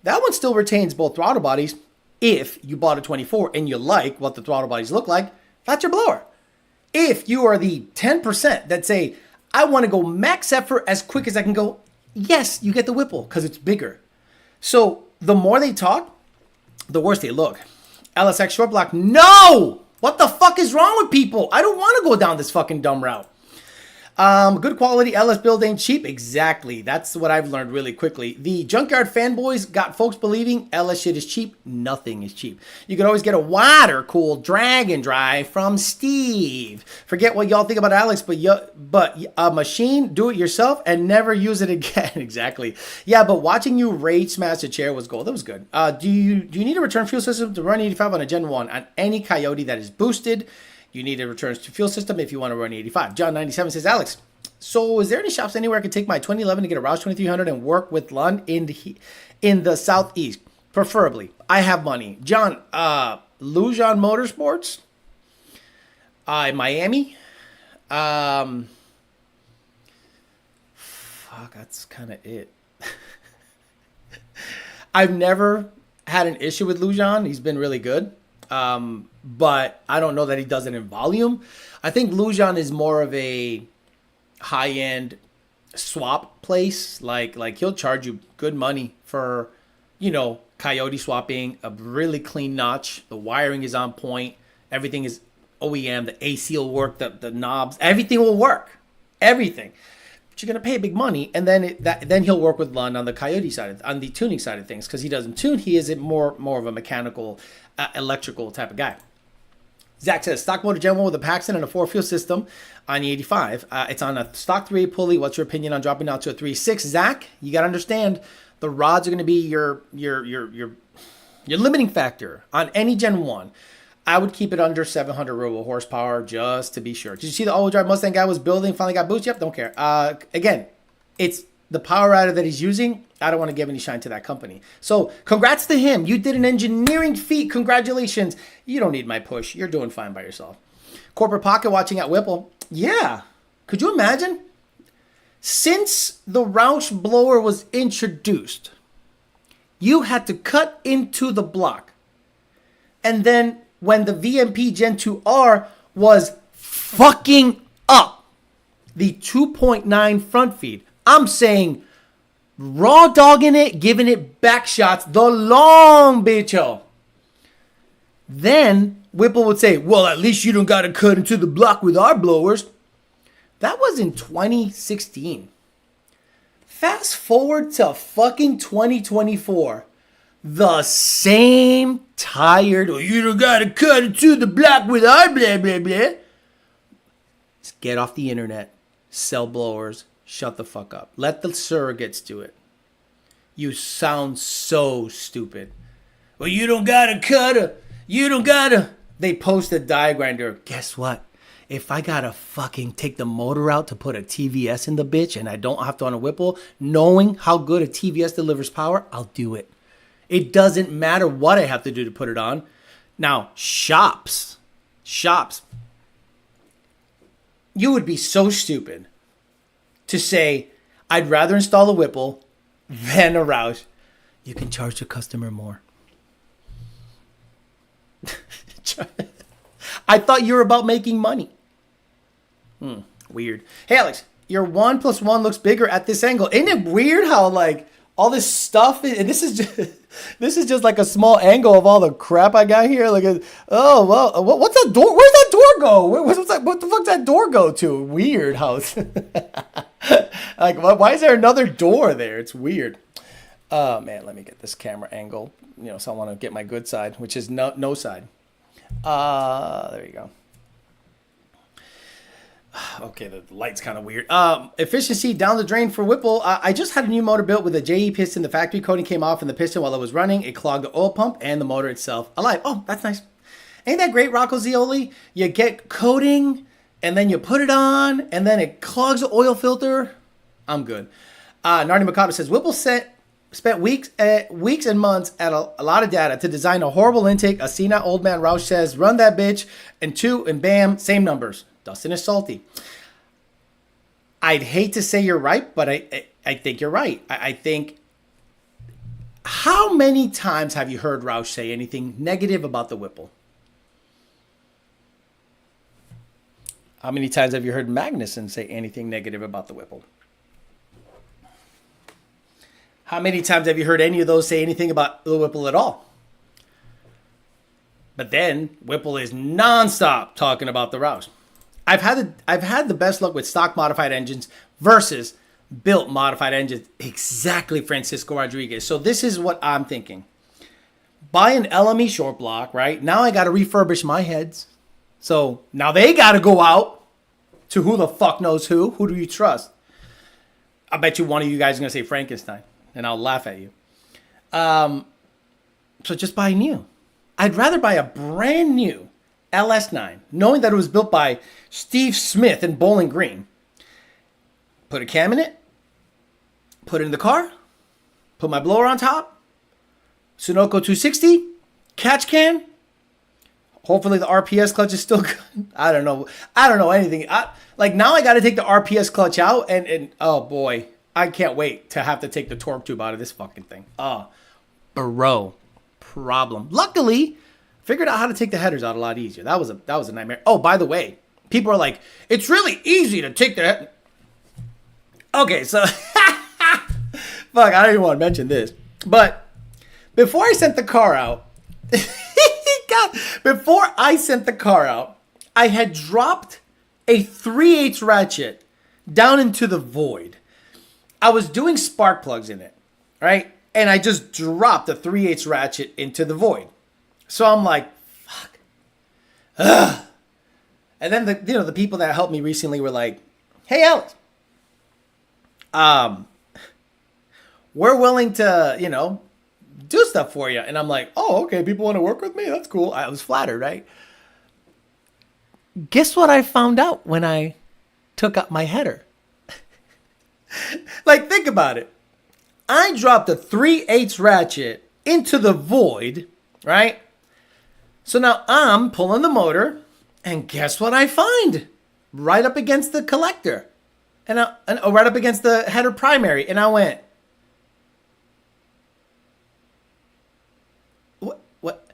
that one still retains both throttle bodies. If you bought a 24 and you like what the throttle bodies look like, that's your blower. If you are the 10% that say, I want to go max effort as quick as I can go, yes, you get the Whipple because it's bigger. So the more they talk, the worse they look. LSX short block, no! What the fuck is wrong with people? I don't want to go down this fucking dumb route. Good quality LS build ain't cheap. Exactly. That's what I've learned really quickly. The junkyard fanboys got folks believing LS shit is cheap. Nothing is cheap. You can always get a water-cooled Dragon Drive from Steve. Forget what y'all think about Alex, but a machine, do it yourself and never use it again. Exactly. Yeah, but watching you rage smash a chair was gold. That was good. Do you need a return fuel system to run 85 on a Gen 1 on any Coyote that is boosted? You need a return to fuel system if you want to run 85. John97 says, Alex, so is there any shops anywhere I could take my 2011 to get a Roush 2300 and work with Lund in the southeast? Preferably. I have money. John, Lujan Motorsports in Miami. Fuck, that's kind of it. I've never had an issue with Lujan. He's been really good. But I don't know that he does it in volume. I think Lujan is more of a high-end swap place. Like he'll charge you good money for, Coyote swapping, a really clean notch. The wiring is on point. Everything is OEM. The AC will work. The knobs, everything will work. Everything. But you're gonna pay big money, and then he'll work with Lund on the Coyote side, on the tuning side of things, because he doesn't tune. He is more of a mechanical, electrical type of guy. Zach says, stock motor Gen 1 with a Paxton and a 4-fuel system on the 85. It's on a stock 3.8 pulley. What's your opinion on dropping out to a 3.6? Zach, you got to understand, the rods are going to be your limiting factor on any Gen 1. I would keep it under 700 robo horsepower just to be sure. Did you see the all-wheel drive Mustang guy was building, finally got boost? Yep, don't care. Again, it's the power rider that he's using. I don't want to give any shine to that company. So congrats to him. You did an engineering feat. Congratulations. You don't need my push. You're doing fine by yourself. Corporate Pocket watching at Whipple. Yeah. Could you imagine? Since the Roush blower was introduced, you had to cut into the block And then when the VMP Gen 2R was fucking up the 2.9 front feed, I'm saying raw dogging it, giving it back shots, the long bicho. Then Whipple would say, well, at least you don't got to cut into the block with our blowers. That was in 2016. Fast forward to fucking 2024. The same tired, oh, you don't got to cut into the block with our blah, blah, blah. Just get off the internet. Sell blowers. Shut the fuck up. Let the surrogates do it. You sound so stupid. Well, you don't got to cut. You don't got to. They post a die grinder. Guess what? If I got to fucking take the motor out to put a TVS in the bitch and I don't have to on a Whipple, knowing how good a TVS delivers power, I'll do it. It doesn't matter what I have to do to put it on. Now, shops. You would be so stupid to say, I'd rather install a Whipple than a Roush. You can charge the customer more. I thought you were about making money. Weird. Hey, Alex, your 1 + 1 looks bigger at this angle. Isn't it weird how, like, all this stuff, and this is just like a small angle of all the crap I got here. Like, oh, well, what's that door? Where's that door go? What the fuck's that door go to? Weird house. Like, why is there another door there? It's weird. Oh, man, let me get this camera angle. So I want to get my good side, which is no side. There you go. Okay, the light's kind of weird. Efficiency down the drain for Whipple. I just had a new motor built with a JE piston. The factory coating came off in the piston while it was running. It clogged the oil pump and the motor itself alive. Oh, that's nice. Ain't that great, Rocco Zioli? You get coating, and then you put it on, and then it clogs the oil filter. I'm good. Nardi Mikado says, Whipple spent weeks and months at a lot of data to design a horrible intake. A senile old man Roush says, run that bitch, and bam, same numbers. Dustin is salty. I'd hate to say you're right, but I think you're right. I think, how many times have you heard Roush say anything negative about the Whipple? How many times have you heard Magnuson say anything negative about the Whipple? How many times have you heard any of those say anything about the Whipple at all? But then Whipple is nonstop talking about the Roush. I've had the best luck with stock modified engines versus built modified engines. Exactly, Francisco Rodriguez. So this is what I'm thinking. Buy an LME short block, right? Now I got to refurbish my heads. So now they got to go out to who the fuck knows who. Who do you trust? I bet you one of you guys is going to say Frankenstein, and I'll laugh at you. So just buy new. I'd rather buy a brand new LS9, knowing that it was built by Steve Smith in Bowling Green. Put a cam in it, put it in the car, put my blower on top, Sunoco 260, catch can. Hopefully the RPS clutch is still good. I don't know anything. Now I got to take the RPS clutch out, and oh boy, I can't wait to have to take the torque tube out of this fucking thing. Bro, problem. Luckily, figured out how to take the headers out a lot easier. That was a nightmare. Oh, by the way, people are like, it's really easy to take the Okay, so fuck, I don't even want to mention this. But before I sent the car out, I had dropped a 3/8 ratchet down into the void. I was doing spark plugs in it, right? And I just dropped a 3/8 ratchet into the void. So I'm like, fuck. Ugh. And then the people that helped me recently were like, hey, Alex, we're willing to, do stuff for you. And I'm like, oh, okay, people want to work with me? That's cool. I was flattered, right? Guess what I found out when I took out my header? Like, think about it. I dropped a 3/8 ratchet into the void, right? So now I'm pulling the motor, and guess what I find? Right up against the collector, and right up against the header primary, and I went, what?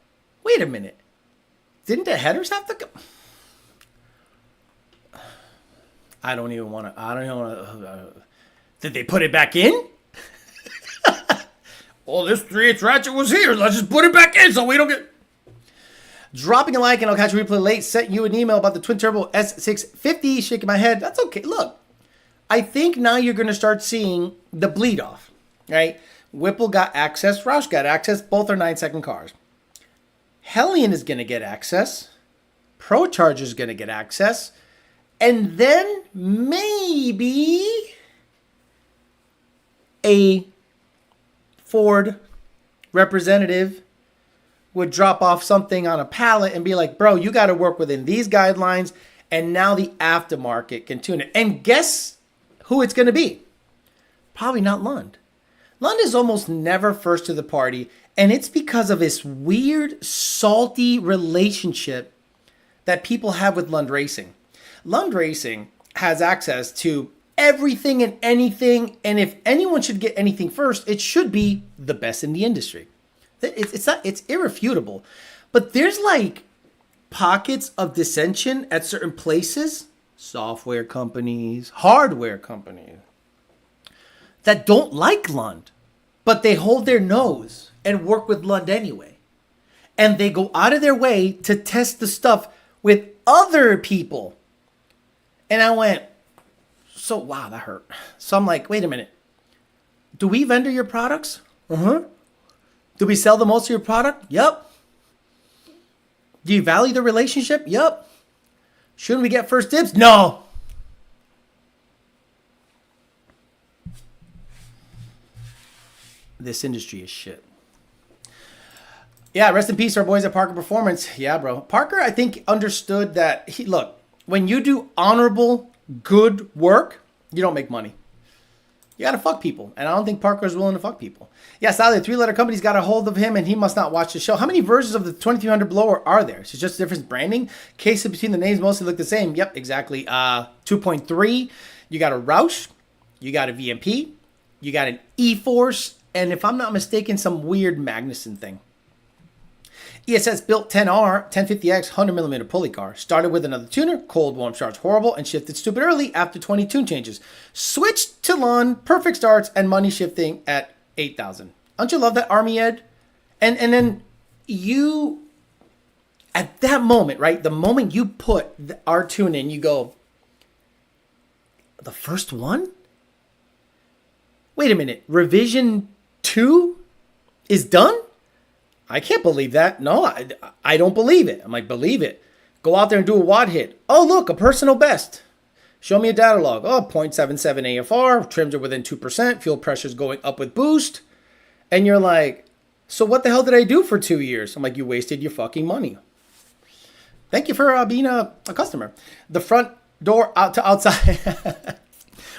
Wait a minute. Didn't the headers have to go? I don't even want to. Did they put it back in? Oh, this 3/8 ratchet was here. Let's just put it back in so we don't get. Dropping a like and I'll catch you replay late. Sent you an email about the twin turbo S650. Shaking my head. That's okay. Look, I think now you're going to start seeing the bleed off, right? Whipple got access. Roush got access. Both are 9-second cars. Hellion is going to get access. ProCharger is going to get access. And then maybe a Ford representative would drop off something on a pallet and be like, bro, you got to work within these guidelines. And now the aftermarket can tune it. And guess who it's going to be? Probably not Lund. Lund is almost never first to the party. And it's because of this weird, salty relationship that people have with Lund Racing. Lund Racing has access to everything and anything. And if anyone should get anything first, it should be the best in the industry. It's irrefutable. But there's like pockets of dissension at certain places, software companies, hardware companies, that don't like Lund, but they hold their nose and work with Lund anyway. And they go out of their way to test the stuff with other people. And I went, so wow, that hurt. So I'm like, wait a minute. Do we vendor your products? Uh-huh. Do we sell the most of your product? Yep. Do you value the relationship? Yep. Shouldn't we get first dibs? No. This industry is shit. Yeah, rest in peace, our boys at Parker Performance. Yeah, bro. Parker, I think, understood that, look, when you do honorable, good work, you don't make money. You got to fuck people. And I don't think Parker is willing to fuck people. Yeah, sadly, 3-letter companies got a hold of him and he must not watch the show. How many versions of the 2300 blower are there? It's just different branding. Cases between the names mostly look the same. Yep, exactly. 2.3. You got a Roush. You got a VMP. You got an E-Force. And if I'm not mistaken, some weird Magnuson thing. ESS built 10R, 1050X, 100mm pulley car. Started with another tuner, cold warm starts horrible, and shifted stupid early after 20 tune changes. Switched to Lund, perfect starts, and money shifting at 8,000. Don't you love that, Army Ed? And then you, at that moment, right, the moment you put our tune in, you go, the first one? Wait a minute, revision 2 is done? I can't believe that. No, I don't believe it. I'm like, believe it. Go out there and do a WOD hit. Oh, look, a personal best. Show me a data log. Oh, 0.77 AFR. Trims are within 2%. Fuel pressure's going up with boost. And you're like, so what the hell did I do for 2 years? I'm like, you wasted your fucking money. Thank you for being a customer. The front door out to outside.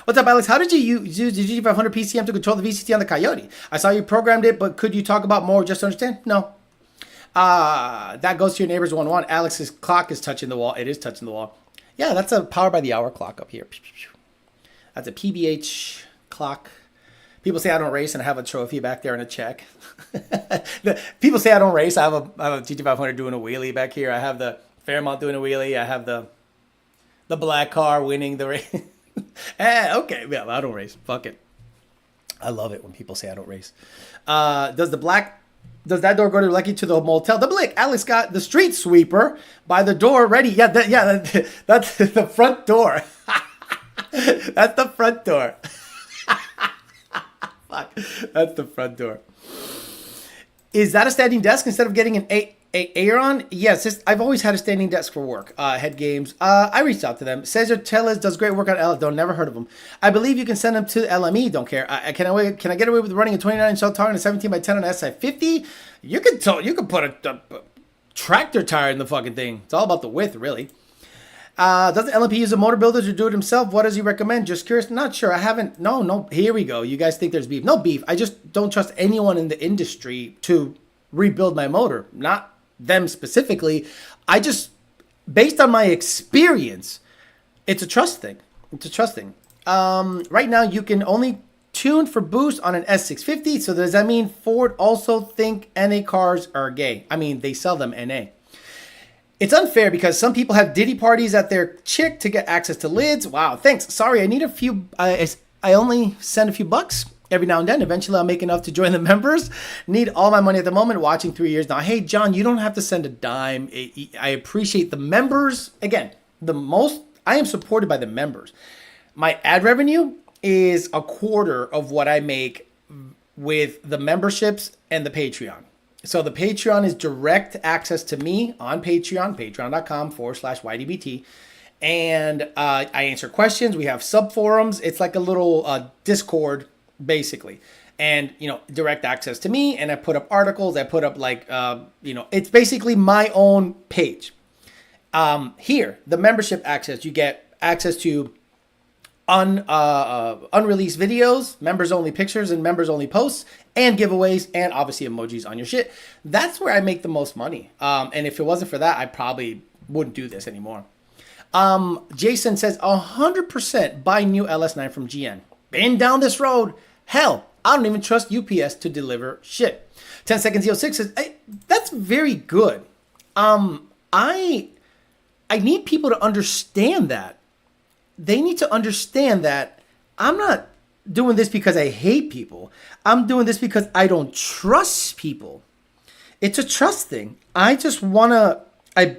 What's up, Alex? How did you use the GT500 PCM to control the VCT on the Coyote? I saw you programmed it, but could you talk about more just to understand? No. That goes to your neighbor's 1-1. Alex's clock is touching the wall. It is touching the wall. Yeah, that's a power by the hour clock up here. That's a PBH clock. People say I don't race and I have a trophy back there and a check. People say I don't race. I have a GT500 doing a wheelie back here. I have the Fairmont doing a wheelie. I have the black car winning the race. Okay, yeah, I don't race. Fuck it. I love it when people say I don't race. Does that door go directly to the motel? The Blick. Alex got the street sweeper by the door ready. Yeah, that's the front door. That's the front door. Fuck, that's the front door. Is that a standing desk instead of getting an Aeron? Yes, I've always had a standing desk for work. Head games. I reached out to them. Cesar Tellez does great work on L. Don't never heard of him. I believe you can send them to LME. Don't care. Can I get away with running a 29-inch Shell tire and a 17x10 on SI50? You could put a tractor tire in the fucking thing. It's all about the width, really. Does the LMP use a motor builder to do it himself? What does he recommend? Just curious. Not sure. I haven't. No. Here we go. You guys think there's beef? No beef. I just don't trust anyone in the industry to rebuild my motor. Not them specifically. I just, based on my experience, it's a trust thing. Right now you can only tuned for boost on an S650. So does that mean Ford also think NA cars are gay? I mean, they sell them NA. It's unfair because some people have Diddy parties at their chick to get access to lids. Wow, thanks. Sorry, I need a few. I only send a few bucks every now and then. Eventually, I'll make enough to join the members. Need all my money at the moment. Watching 3 years now. Hey, John, you don't have to send a dime. I appreciate the members. Again, I am supported by the members. My ad revenue is a quarter of what I make with the memberships and the Patreon. So the Patreon is direct access to me on Patreon, patreon.com/YDBT. And I answer questions. We have sub forums. It's like a little Discord, basically. And, direct access to me. And I put up articles. I put up it's basically my own page. Here, the membership access, you get access to unreleased videos, members only pictures and members only posts, and giveaways, and obviously emojis on your shit. That's where I make the most money. And if it wasn't for that, I probably wouldn't do this anymore. Jason says 100% buy new LS9 from GM. Been down this road. Hell, I don't even trust UPS to deliver shit. 10 seconds 06 says, hey, that's very good. I need people to understand that. They need to understand that I'm not doing this because I hate people. I'm doing this because I don't trust people. It's a trust thing. I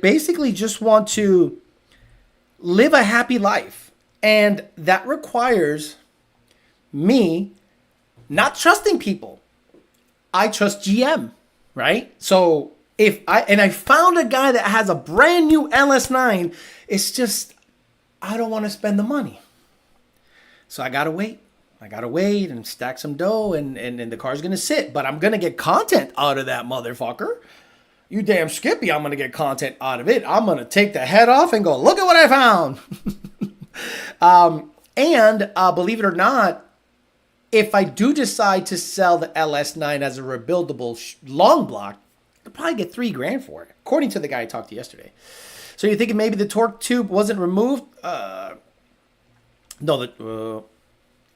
basically just want to live a happy life. And that requires me not trusting people. I trust GM, right? So I found a guy that has a brand new LS9, it's just, I don't want to spend the money. So I got to wait. And stack some dough and the car's going to sit. But I'm going to get content out of that motherfucker. You damn Skippy, I'm going to get content out of it. I'm going to take the head off and go, look at what I found. Believe it or not, if I do decide to sell the LS9 as a rebuildable long block, I could probably get $3,000 for it, according to the guy I talked to yesterday. So you're thinking maybe the torque tube wasn't removed? No,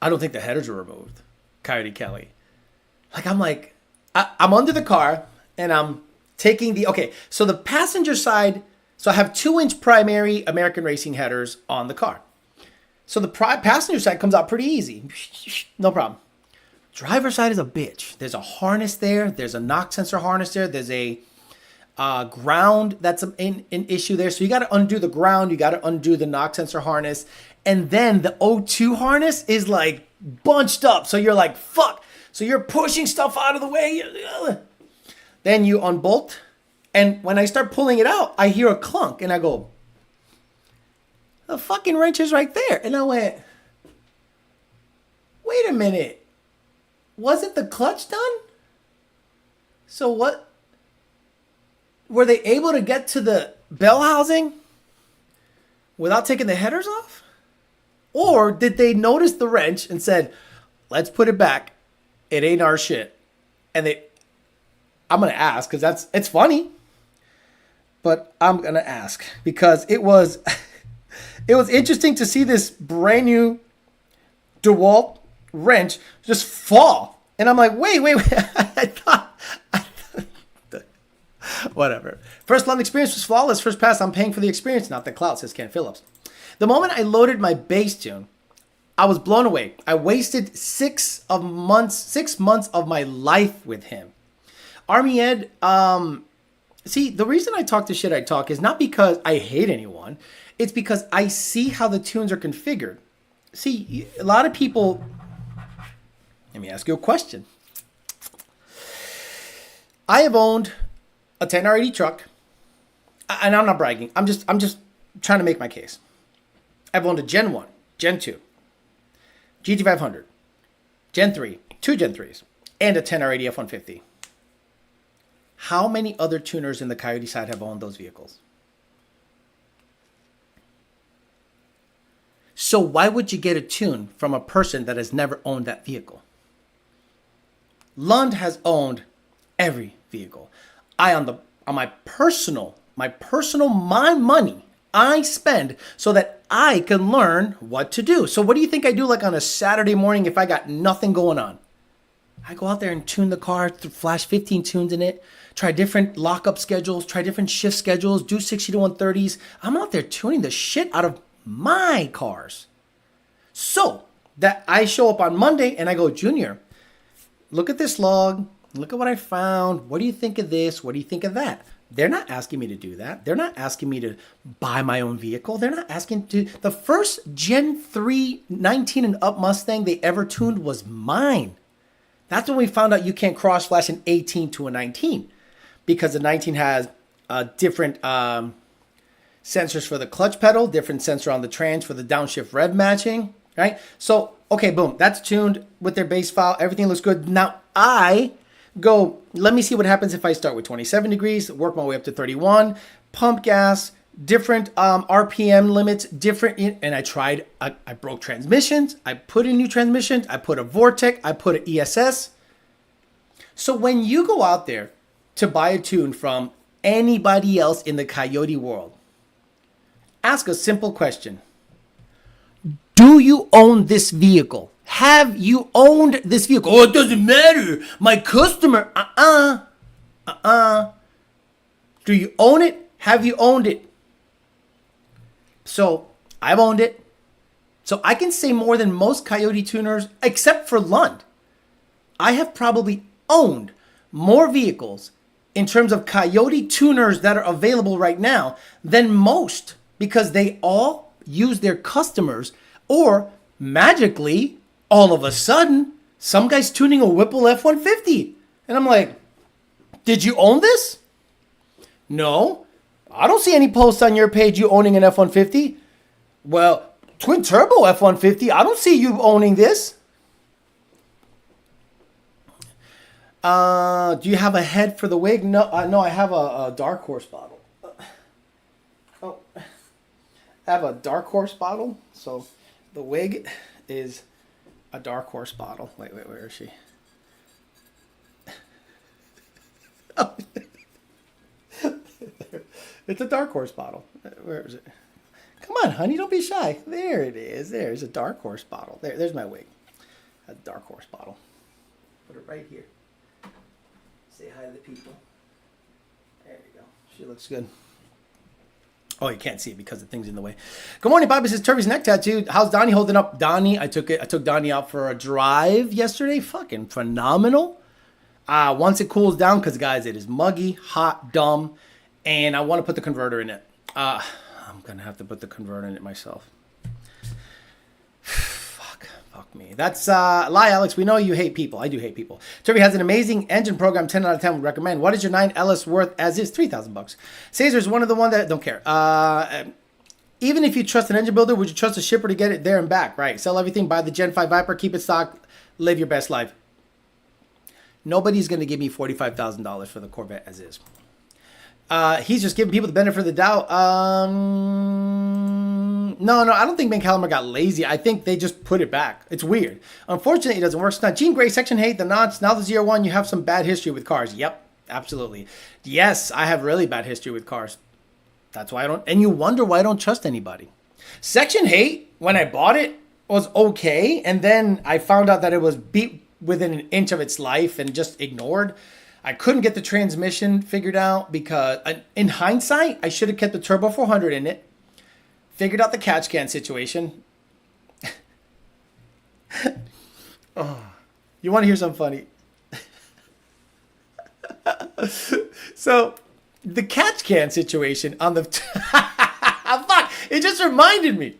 I don't think the headers were removed, Coyote Kelly. I'm under the car and I'm taking so the passenger side, so I have 2-inch primary American Racing headers on the car. So the passenger side comes out pretty easy. No problem. Driver side is a bitch. There's a harness there. There's a knock sensor harness there. There's a ground that's an issue there. So you got to undo the ground. You got to undo the knock sensor harness. And then the O2 harness is like bunched up. So you're like, fuck. So you're pushing stuff out of the way. Then you unbolt. And when I start pulling it out, I hear a clunk. And I go, the fucking wrench is right there. And I went, wait a minute. Wasn't the clutch done? So what? Were they able to get to the bell housing without taking the headers off? Or did they notice the wrench and said, let's put it back. It ain't our shit. And I'm going to ask because it's funny. But I'm going to ask because it was interesting to see this brand new DeWalt wrench just fall. And I'm like, wait. I thought whatever. First London experience was flawless. First pass, I'm paying for the experience, not the clout, says Ken Phillips. The moment I loaded my bass tune, I was blown away. I wasted 6 months of my life with him. Army Ed, see, the reason I talk the shit I talk is not because I hate anyone. It's because I see how the tunes are configured. See, a lot of people, let me ask you a question. I have owned a 10R80 truck, and I'm not bragging. I'm just trying to make my case. I've owned a Gen 1, Gen 2, GT500, Gen 3, 2 Gen 3s, and a 10R80 F-150. How many other tuners in the Coyote side have owned those vehicles? So why would you get a tune from a person that has never owned that vehicle? Lund has owned every vehicle. My money I spend so that I can learn what to do. So what do you think I do like on a Saturday morning if I got nothing going on? I go out there and tune the car, flash 15 tunes in it, try different lockup schedules, try different shift schedules, do 60 to 130s. I'm out there tuning the shit out of my cars. So that I show up on Monday and I go, Junior, look at this log. Look at what I found. What do you think of this? What do you think of that? They're not asking me to do that. They're not asking me to buy my own vehicle. They're not asking to. The first Gen 3 19 and up Mustang they ever tuned was mine. That's when we found out you can't cross flash an 18 to a 19 because the 19 has different sensors for the clutch pedal, different sensor on the trans for the downshift rev matching, right? So, okay, boom, that's tuned with their base file. Everything looks good. Now I go, let me see what happens if I start with 27 degrees, work my way up to 31, pump gas, different RPM limits, different, and I tried, I broke transmissions, I put in new transmissions, I put a Vortec, I put an ESS. So when you go out there to buy a tune from anybody else in the Coyote world, ask a simple question. Do you own this vehicle? Have you owned this vehicle? Oh, it doesn't matter. My customer, Do you own it? Have you owned it? So I've owned it. So I can say more than most Coyote tuners, except for Lund. I have probably owned more vehicles in terms of Coyote tuners that are available right now than most, because they all use their customers, or magically, all of a sudden, some guy's tuning a Whipple F-150. And I'm like, did you own this? No. I don't see any posts on your page you owning an F-150. Well, twin turbo F-150, I don't see you owning this. Do you have a head for the wig? No, no, I have a Dark Horse bottle. Oh, I have a Dark Horse bottle. So the wig is a Dark Horse bottle. Wait, where is she? Oh. It's a Dark Horse bottle. Where is it? Come on, honey, don't be shy. There it is. There's a Dark Horse bottle. There's my wig. A Dark Horse bottle. Put it right here. Say hi to the people. There you go. She looks good. Oh, you can't see it because the thing's in the way. Good morning, Bobby says Turby's neck tattoo. How's Donnie holding up? Donnie, I took Donnie out for a drive yesterday. Fucking phenomenal. Once it cools down, because guys, it is muggy, hot, dumb, and I want to put the converter in it. I'm gonna have to put the converter in it myself. Fuck me. That's lie, Alex. We know you hate people. I do hate people. Turby has an amazing engine program. 10 out of 10 would recommend. What is your 9 LS worth as is? $3,000. Caesar's one of the ones that don't care. Even if you trust an engine builder, would you trust a shipper to get it there and back? Right. Sell everything. Buy the Gen 5 Viper. Keep it stock. Live your best life. Nobody's going to give me $45,000 for the Corvette as is. He's just giving people the benefit of the doubt. No, I don't think Ben Calimer got lazy. I think they just put it back. It's weird. Unfortunately, it doesn't work. Now, Gene Gray, Section Hate, the knots. Now the ZR-1, you have some bad history with cars. Yep, absolutely. Yes, I have really bad history with cars. That's why I don't. And you wonder why I don't trust anybody. Section Hate, when I bought it, was okay. And then I found out that it was beat within an inch of its life and just ignored. I couldn't get the transmission figured out because, in hindsight, I should have kept the Turbo 400 in it. Figured out the catch can situation. Oh, you want to hear something funny? So, the catch can situation on the... Fuck, it just reminded me.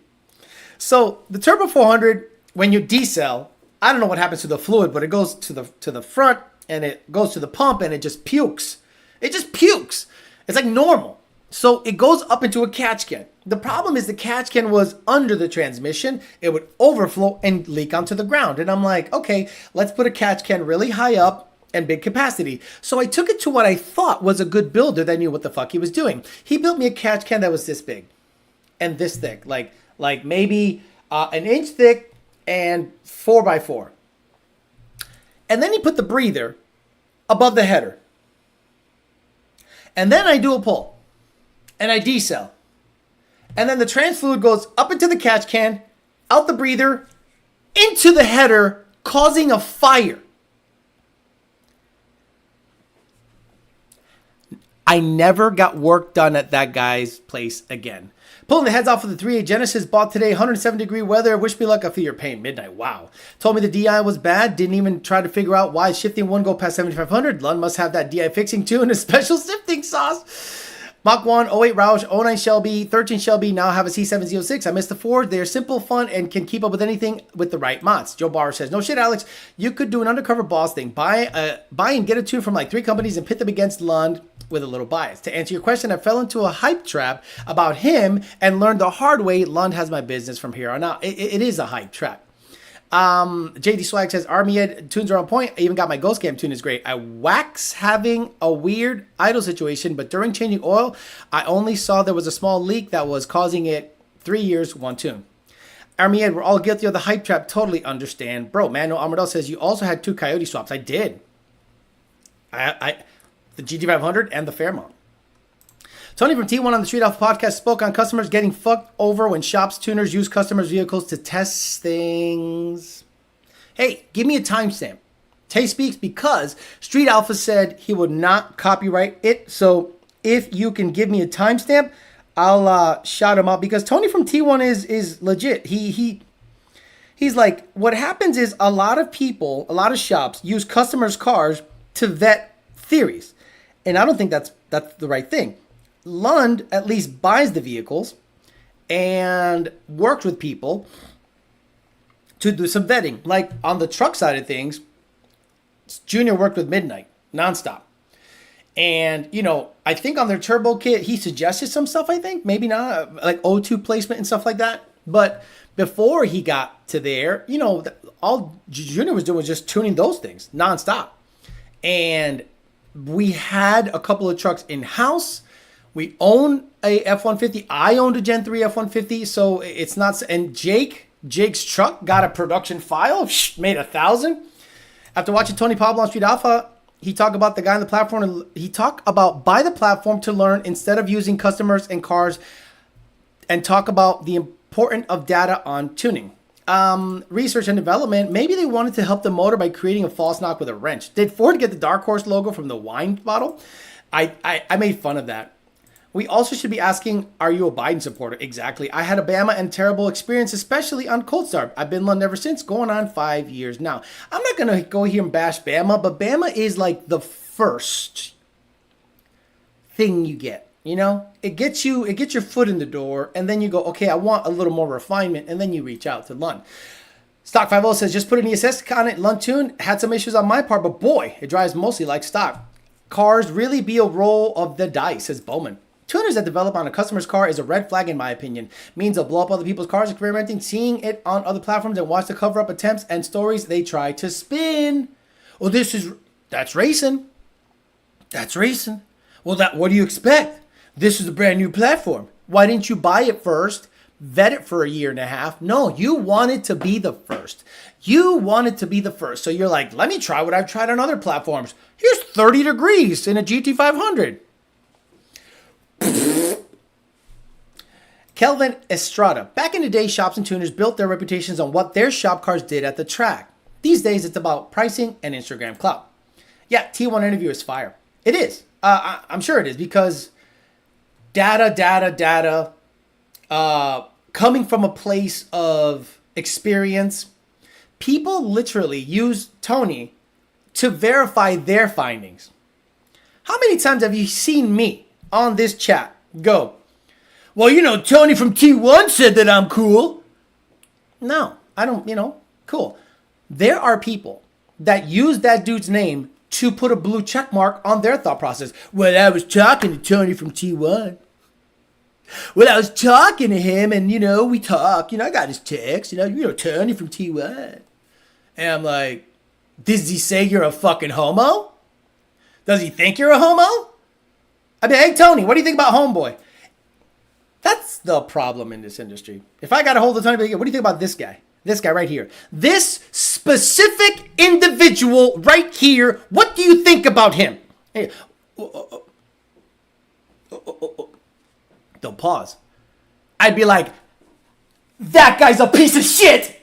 So, the Turbo 400, when you decel, I don't know what happens to the fluid, but it goes to the front, and it goes to the pump, and it just pukes. It just pukes. It's like normal. So it goes up into a catch can. The problem is the catch can was under the transmission. It would overflow and leak onto the ground. And I'm like, okay, let's put a catch can really high up and big capacity. So I took it to what I thought was a good builder that knew what the fuck he was doing. He built me a catch can that was this big and this thick, like maybe an inch thick and 4x4. And then he put the breather above the header. And then I do a pull. And I decel. And then the trans fluid goes up into the catch can, out the breather, into the header, causing a fire. I never got work done at that guy's place again. Pulling the heads off of the 3.8 Genesis, bought today, 107-degree weather. Wish me luck. I feel your pain. Midnight. Wow. Told me the DI was bad. Didn't even try to figure out why shifting one go past 7,500. Lund must have that DI fixing too and a special shifting sauce. Mach 1, 08 Roush, 09 Shelby, 13 Shelby, now have a C706. I missed the Ford. They're simple, fun, and can keep up with anything with the right mods. Joe Barr says, no shit, Alex. You could do an undercover boss thing. Buy and get a tune from like 3 companies and pit them against Lund with a little bias. To answer your question, I fell into a hype trap about him and learned the hard way. Lund has my business from here on out. It is a hype trap. JD Swag says, Army Ed tunes are on point. I even got my Ghost Cam tune is great. I wax having a weird idle situation, but during changing oil, I only saw there was a small leak that was causing it. 3 years, 1 tune. Army Ed, we're all guilty of the hype trap. Totally understand. Bro, Manuel Amador says, you also had 2 Coyote swaps. I did. The GT500 and the Fairmont. Tony from T1 on the Street Alpha podcast spoke on customers getting fucked over when shops tuners use customers' vehicles to test things. Hey, give me a timestamp. Tay speaks because Street Alpha said he would not copyright it. So if you can give me a timestamp, I'll shout him out because Tony from T1 is legit. He's like, what happens is a lot of people, a lot of shops use customers' cars to vet theories. And I don't think that's the right thing. Lund at least buys the vehicles and works with people to do some vetting. Like on the truck side of things, Junior worked with Midnight nonstop. And, you know, I think on their turbo kit, he suggested some stuff, I think. Maybe not, like O2 placement and stuff like that. But before he got to there, you know, all Junior was doing was just tuning those things nonstop. And we had a couple of trucks in-house. We own a F-150. I owned a Gen 3 F-150, so it's not... And Jake's truck got a production file, made 1,000. After watching Tony Pablo on Street Alpha, he talked about the guy on the platform, and he talked about buy the platform to learn instead of using customers and cars, and talk about the importance of data on tuning. Research and development, maybe they wanted to help the motor by creating a false knock with a wrench. Did Ford get the Dark Horse logo from the wine bottle? I made fun of that. We also should be asking, are you a Biden supporter? Exactly. I had a Bama and terrible experience, especially on Cold Start. I've been Lund ever since, going on 5 years now. I'm not going to go here and bash Bama, but Bama is like the first thing you get. You know, it gets your foot in the door, and then you go, okay, I want a little more refinement, and then you reach out to Lund. Stock 50 says, just put an ESS on it. Lund tune had some issues on my part, but boy, it drives mostly like stock. Cars really be a roll of the dice, says Bowman. Tuners that develop on a customer's car is a red flag in my opinion. Means they'll blow up other people's cars, experimenting, seeing it on other platforms, and watch the cover-up attempts and stories they try to spin. Well, that's racing. That's racing. Well, what do you expect? This is a brand new platform. Why didn't you buy it first? Vet it for a year and a half? No, you wanted to be the first. You wanted to be the first. So you're like, let me try what I've tried on other platforms. Here's 30 degrees in a GT500. Kelvin Estrada. Back in the day, shops and tuners built their reputations on what their shop cars did at the track. These days, it's about pricing and Instagram clout. Yeah, T1 interview is fire. It is. I'm sure it is because data, coming from a place of experience, people literally use Tony to verify their findings. How many times have you seen me on this chat go, well, you know, Tony from T1 said that I'm cool. No, I don't, cool. There are people that use that dude's name to put a blue check mark on their thought process. Well, I was talking to Tony from T1. Well, I was talking to him and, we talk. I got his text, Tony from T1. And I'm like, does he say you're a fucking homo? Does he think you're a homo? I mean, hey, Tony, what do you think about Homeboy? That's the problem in this industry. If I got a hold of Tony, what do you think about this guy? This guy right here. This specific individual right here, what do you think about him? Hey, they'll pause. I'd be like, that guy's a piece of shit.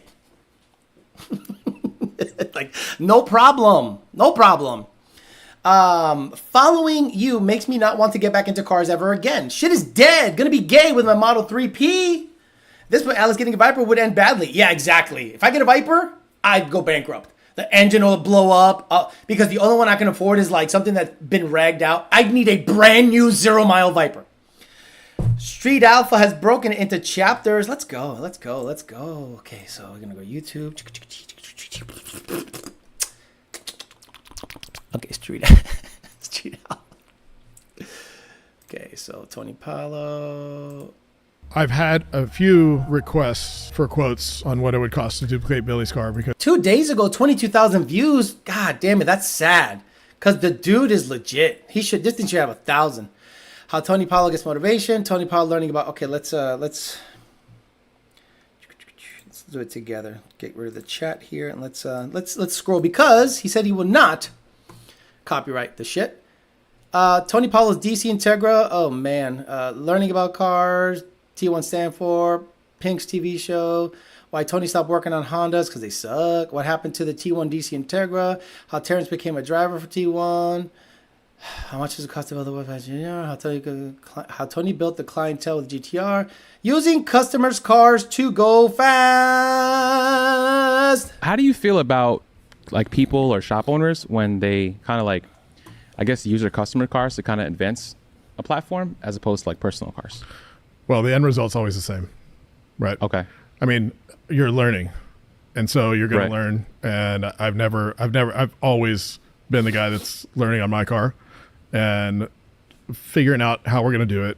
Like, no problem. No problem. Following you makes me not want to get back into cars ever again. Shit is dead. Gonna be gay with my Model 3P. This way, Alice getting a Viper would end badly. Yeah, exactly. If I get a Viper, I'd go bankrupt. The engine will blow up because the only one I can afford is like something that's been ragged out. I'd need a brand new 0-mile Viper. Street Alpha has broken into chapters. Let's go. Let's go. Let's go. Okay, so we're gonna go YouTube. Okay, Street Alpha. Okay, so Tony Paulo. I've had a few requests for quotes on what it would cost to duplicate Billy's car because 2 days ago, 22,000 views. God damn it, that's sad. Cause the dude is legit. This thing should have 1,000. How Tony Paulo gets motivation. Tony Paulo learning about. Okay, let's do it together. Get rid of the chat here and let's scroll because he said he will not copyright the shit. Tony Paulo's DC Integra. Oh man, learning about cars. T1 stand for Pink's TV show. Why Tony stopped working on Hondas because they suck. What happened to the T1 DC Integra? How Terrence became a driver for T1. How much does it cost to build a website? How Tony built the clientele with GTR. Using customers' cars to go fast. How do you feel about like people or shop owners when they kind of like, I guess, use their customer cars to kind of advance a platform as opposed to like personal cars? well, the end result's always the same, right? Okay. I mean, you're learning, and so you're going to learn. And I've always been the guy that's learning on my car and figuring out how we're going to do it.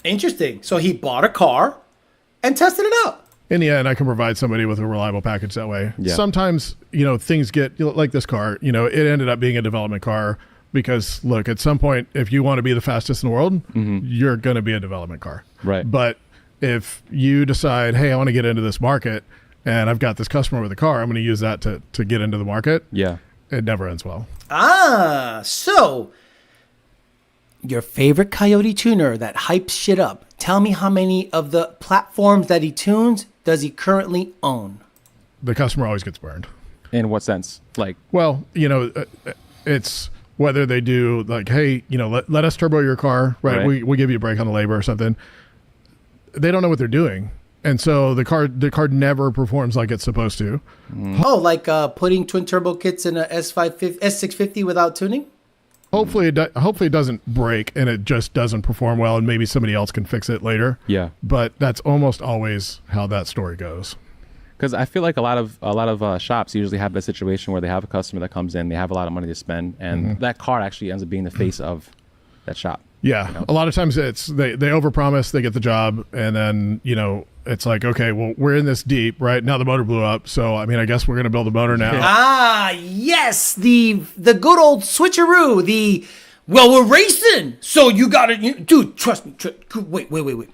Interesting. So he bought a car and tested it out. In the end, I can provide somebody with a reliable package that way. Yeah. Sometimes, things get like this car, it ended up being a development car because look, at some point, if you want to be the fastest in the world, you're going to be a development car. Right. But if you decide, hey, I want to get into this market and I've got this customer with a car, I'm going to use that to get into the market. Yeah. It never ends well. So your favorite Coyote tuner that hypes shit up. Tell me how many of the platforms that he tunes does he currently own? The customer always gets burned. In what sense? Like, well, it's whether they do like, hey, let us turbo your car, right? We give you a break on the labor or something. They don't know what they're doing. And so the car never performs like it's supposed to. Oh, like putting twin turbo kits in a S650 without tuning? Hopefully it doesn't break and it just doesn't perform well and maybe somebody else can fix it later. Yeah. But that's almost always how that story goes. Because I feel like a lot of shops usually have that situation where they have a customer that comes in, they have a lot of money to spend, and that car actually ends up being the face of that shop. Yeah. A lot of times it's they overpromise, they get the job, and then, it's like, okay, well, we're in this deep, right? Now the motor blew up, so I guess we're going to build a motor now. Yes, the good old switcheroo. We're racing, so you got to, dude. Trust me. Wait.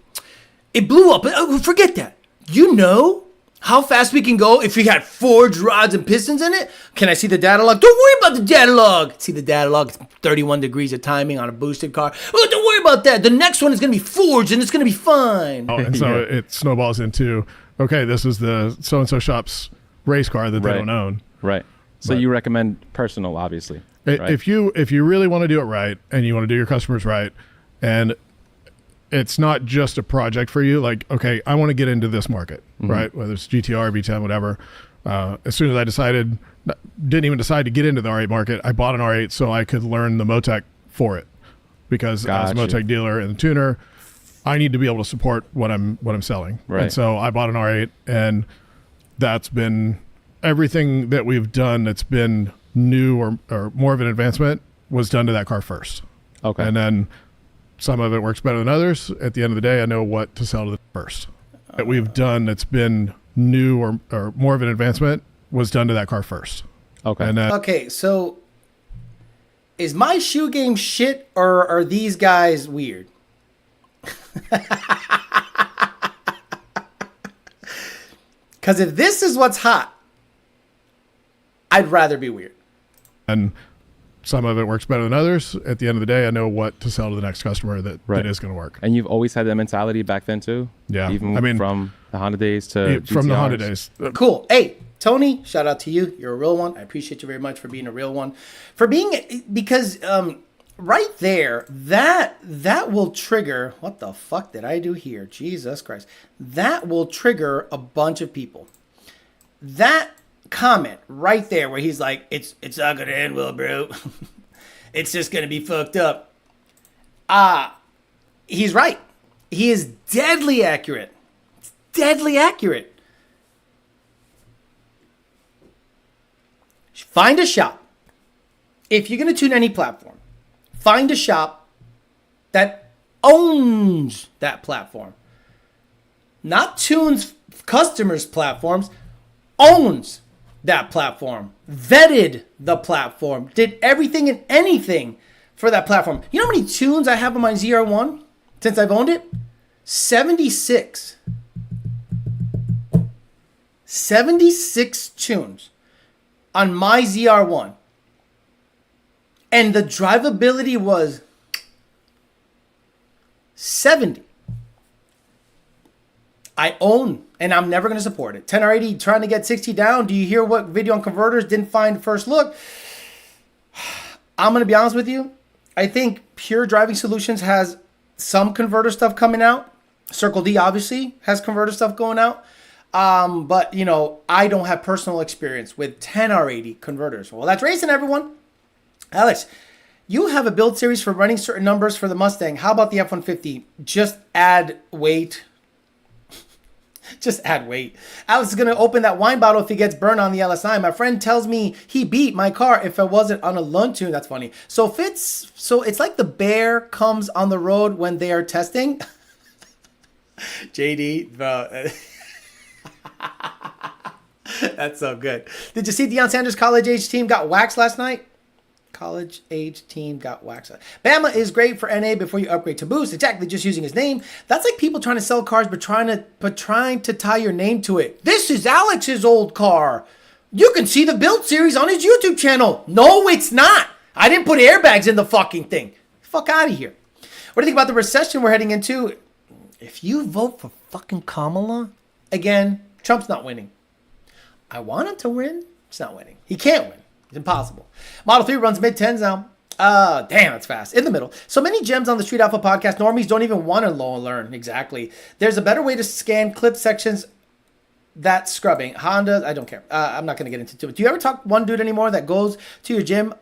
It blew up. Forget that. You know how fast we can go if we had forged rods and pistons in it? Can I see the data log? Don't worry about the data log. See the data log? It's 31 degrees of timing on a boosted car. Oh, don't worry about that. The next one is going to be forged and it's going to be fine. Oh, and so it snowballs into, okay, this is the so-and-so shop's race car that they don't own. Right. So you recommend personal, obviously. Right? If you really want to do it right and you want to do your customers right, and it's not just a project for you, like, okay, I want to get into this market, right? Whether it's GTR, V10, whatever. As soon as I didn't even decide to get into the R8 market, I bought an R8 so I could learn the Motec for it. Because as a Motec dealer and tuner, I need to be able to support what I'm selling. Right. And so I bought an R8, and that's been everything that we've done that's been new or more of an advancement was done to that car first. Okay. And then some of it works better than others. At the end of the day, I know what to sell to the first. That we've done that's been new or more of an advancement was done to that car first. Okay. And Okay, so is my shoe game shit or are these guys weird? Because if this is what's hot, I'd rather be weird. And some of it works better than others. At the end of the day, I know what to sell to the next customer that is going to work. And you've always had that mentality back then too? Yeah. Even I mean, from the Honda days to from the GTRs? Honda days. Cool. Hey, Tony, shout out to you. You're a real one. I appreciate you very much for being a real one. Because right there, that will trigger, what the fuck did I do here? Jesus Christ. That will trigger a bunch of people. That comment right there where he's like, it's not gonna end well, bro. It's just gonna be fucked up. He's right. He is deadly accurate. Deadly accurate. Find a shop. If you're gonna tune any platform, find a shop that owns that platform. Not tunes customers' platforms, owns that platform, vetted the platform, did everything and anything for that platform. You know how many tunes I have on my ZR-1 since I've owned it? 76. 76 tunes on my ZR-1. And the drivability was 70. I own, and I'm never going to support it. 10R80 trying to get 60 down. Do you hear what video on converters didn't find first look? I'm going to be honest with you. I think Pure Driving Solutions has some converter stuff coming out. Circle D obviously has converter stuff going out. But, you know, I don't have personal experience with 10R80 converters. Well, that's racing, everyone. Alex, you have a build series for running certain numbers for the Mustang. How about the F-150? Just add weight. Just add weight. Alex is going to open that wine bottle if he gets burned on the LS9. My friend tells me he beat my car if it wasn't on a Lund tune. That's funny. So it's like the bear comes on the road when they are testing. JD, bro. That's so good. Did you see Deion Sanders' college-age team got waxed last night? College-age team got waxed. Bama is great for NA before you upgrade to Boost. Exactly, just using his name. That's like people trying to sell cars but trying to tie your name to it. This is Alex's old car. You can see the build series on his YouTube channel. No, it's not. I didn't put airbags in the fucking thing. Fuck out of here. What do you think about the recession we're heading into? If you vote for fucking Kamala, again, Trump's not winning. I want him to win. He's not winning. He can't win. It's impossible. Model 3 runs mid-10s now. Damn, it's fast. In the middle. So many gems on the Street Alpha podcast. Normies don't even want to learn. Exactly. There's a better way to scan clip sections. That's scrubbing. Honda, I don't care. I'm not going to get into it. Do you ever talk one dude anymore that goes to your gym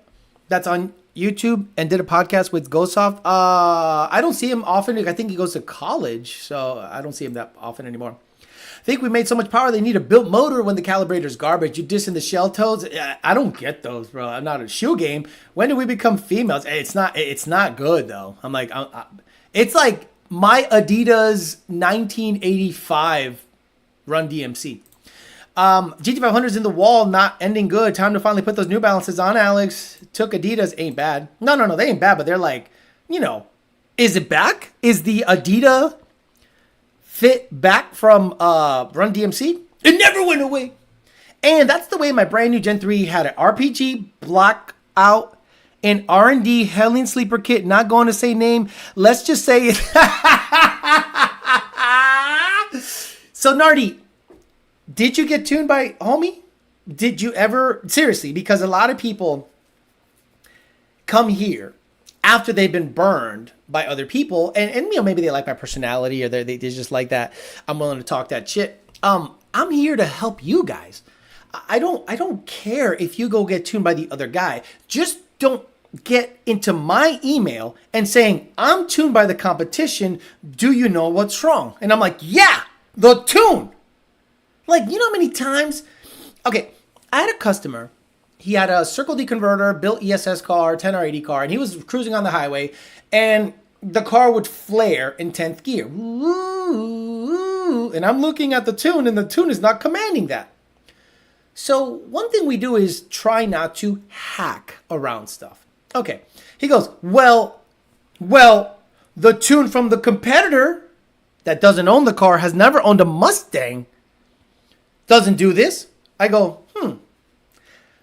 that's on YouTube and did a podcast with GoSoft? I don't see him often. I think he goes to college, so I don't see him that often anymore. I think we made so much power they need a built motor when the calibrator's garbage. You dissing the shell toes? I don't get those, bro. I'm not a shoe game. When do we become females? It's not good though. I'm like, it's like my Adidas 1985 Run DMC. GT500's in the wall, not ending good. Time to finally put those New Balances on, Alex. Took Adidas, ain't bad. No, they ain't bad, but they're like, you know, is it back? Is the Adidas fit back from Run DMC? It never went away. And that's the way my brand new Gen 3 had an RPG block out, an R&D Hellion sleeper kit, not going to say name. Let's just say it. So Nardi, did you get tuned by homie? Did you ever, seriously, because a lot of people come here after they've been burned by other people, and you know, maybe they like my personality or they just like that. I'm willing to talk that shit. I'm here to help you guys. I don't care if you go get tuned by the other guy. Just don't get into my email and saying, I'm tuned by the competition. Do you know what's wrong? And I'm like, yeah, the tune. Like, you know how many times? Okay, I had a customer. He had a Circle D converter, built ESS car, 10R80 car, and he was cruising on the highway, and the car would flare in 10th gear. And I'm looking at the tune, and the tune is not commanding that. So one thing we do is try not to hack around stuff. Okay, he goes, well, the tune from the competitor that doesn't own the car, has never owned a Mustang, doesn't do this. I go,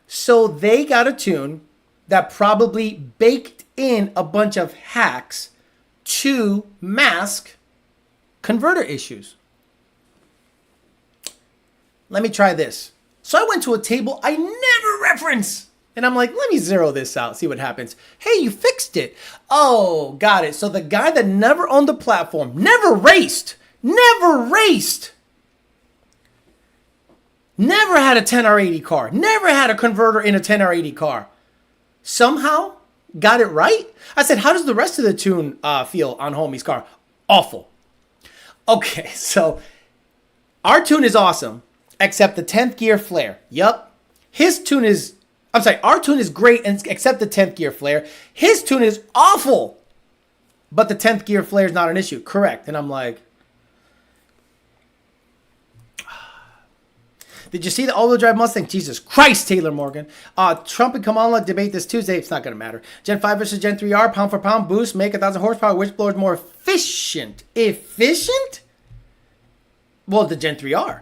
So they got a tune that probably baked in a bunch of hacks to mask converter issues. Let me try this. So I went to a table I never reference. And I'm like, let me zero this out, see what happens. Hey, you fixed it. Oh, got it. So the guy that never owned the platform, never raced, never had a 10R80 car, never had a converter in a 10R80 car, somehow got it right. I said, how does the rest of the tune feel on homie's car? Awful. Okay, so our tune is awesome, except the 10th gear flare. Yup. Our tune is great, except the 10th gear flare. His tune is awful, but the 10th gear flare is not an issue. Correct. And I'm like, did you see the all-wheel drive Mustang? Jesus Christ, Taylor Morgan. Trump and Kamala debate this Tuesday. It's not going to matter. Gen 5 versus Gen 3R, pound for pound, boost, make 1,000 horsepower. Which blower is more efficient? Efficient? Well, the Gen 3R.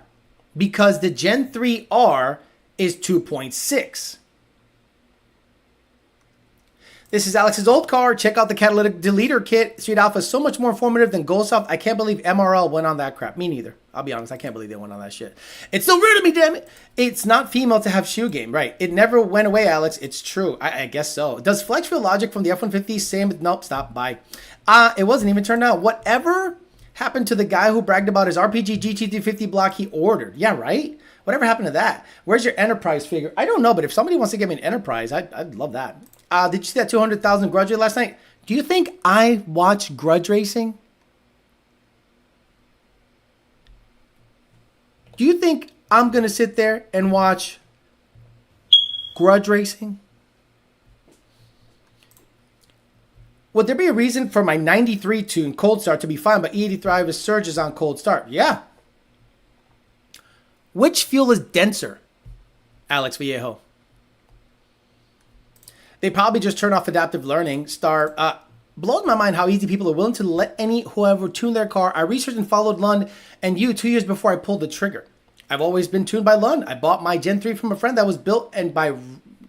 Because the Gen 3R is 2.6. This is Alex's old car. Check out the catalytic deleter kit. Street Alpha is so much more informative than GoldSoft. I can't believe MRL went on that crap. Me neither. I'll be honest. I can't believe they went on that shit. It's so rude to me, damn it. It's not female to have shoe game. Right. It never went away, Alex. It's true. I guess so. Does Flex feel logic from the F-150? Same. Nope. Stop. Bye. It wasn't even turned out. Whatever happened to the guy who bragged about his RPG GT350 block he ordered? Yeah, right? Whatever happened to that? Where's your Enterprise figure? I don't know, but if somebody wants to give me an Enterprise, I'd love that. Did you see that 200,000 Grudge Race last night? Do you think I watch Grudge Racing? Do you think I'm going to sit there and watch Grudge Racing? Would there be a reason for my 93 tune cold start to be fine, but E85 is surges on cold start? Yeah. Which fuel is denser? Alex Vallejo. They probably just turn off adaptive learning. Blows my mind how easy people are willing to let whoever tune their car. I researched and followed Lund and you 2 years before I pulled the trigger. I've always been tuned by Lund. I bought my Gen 3 from a friend that was built and by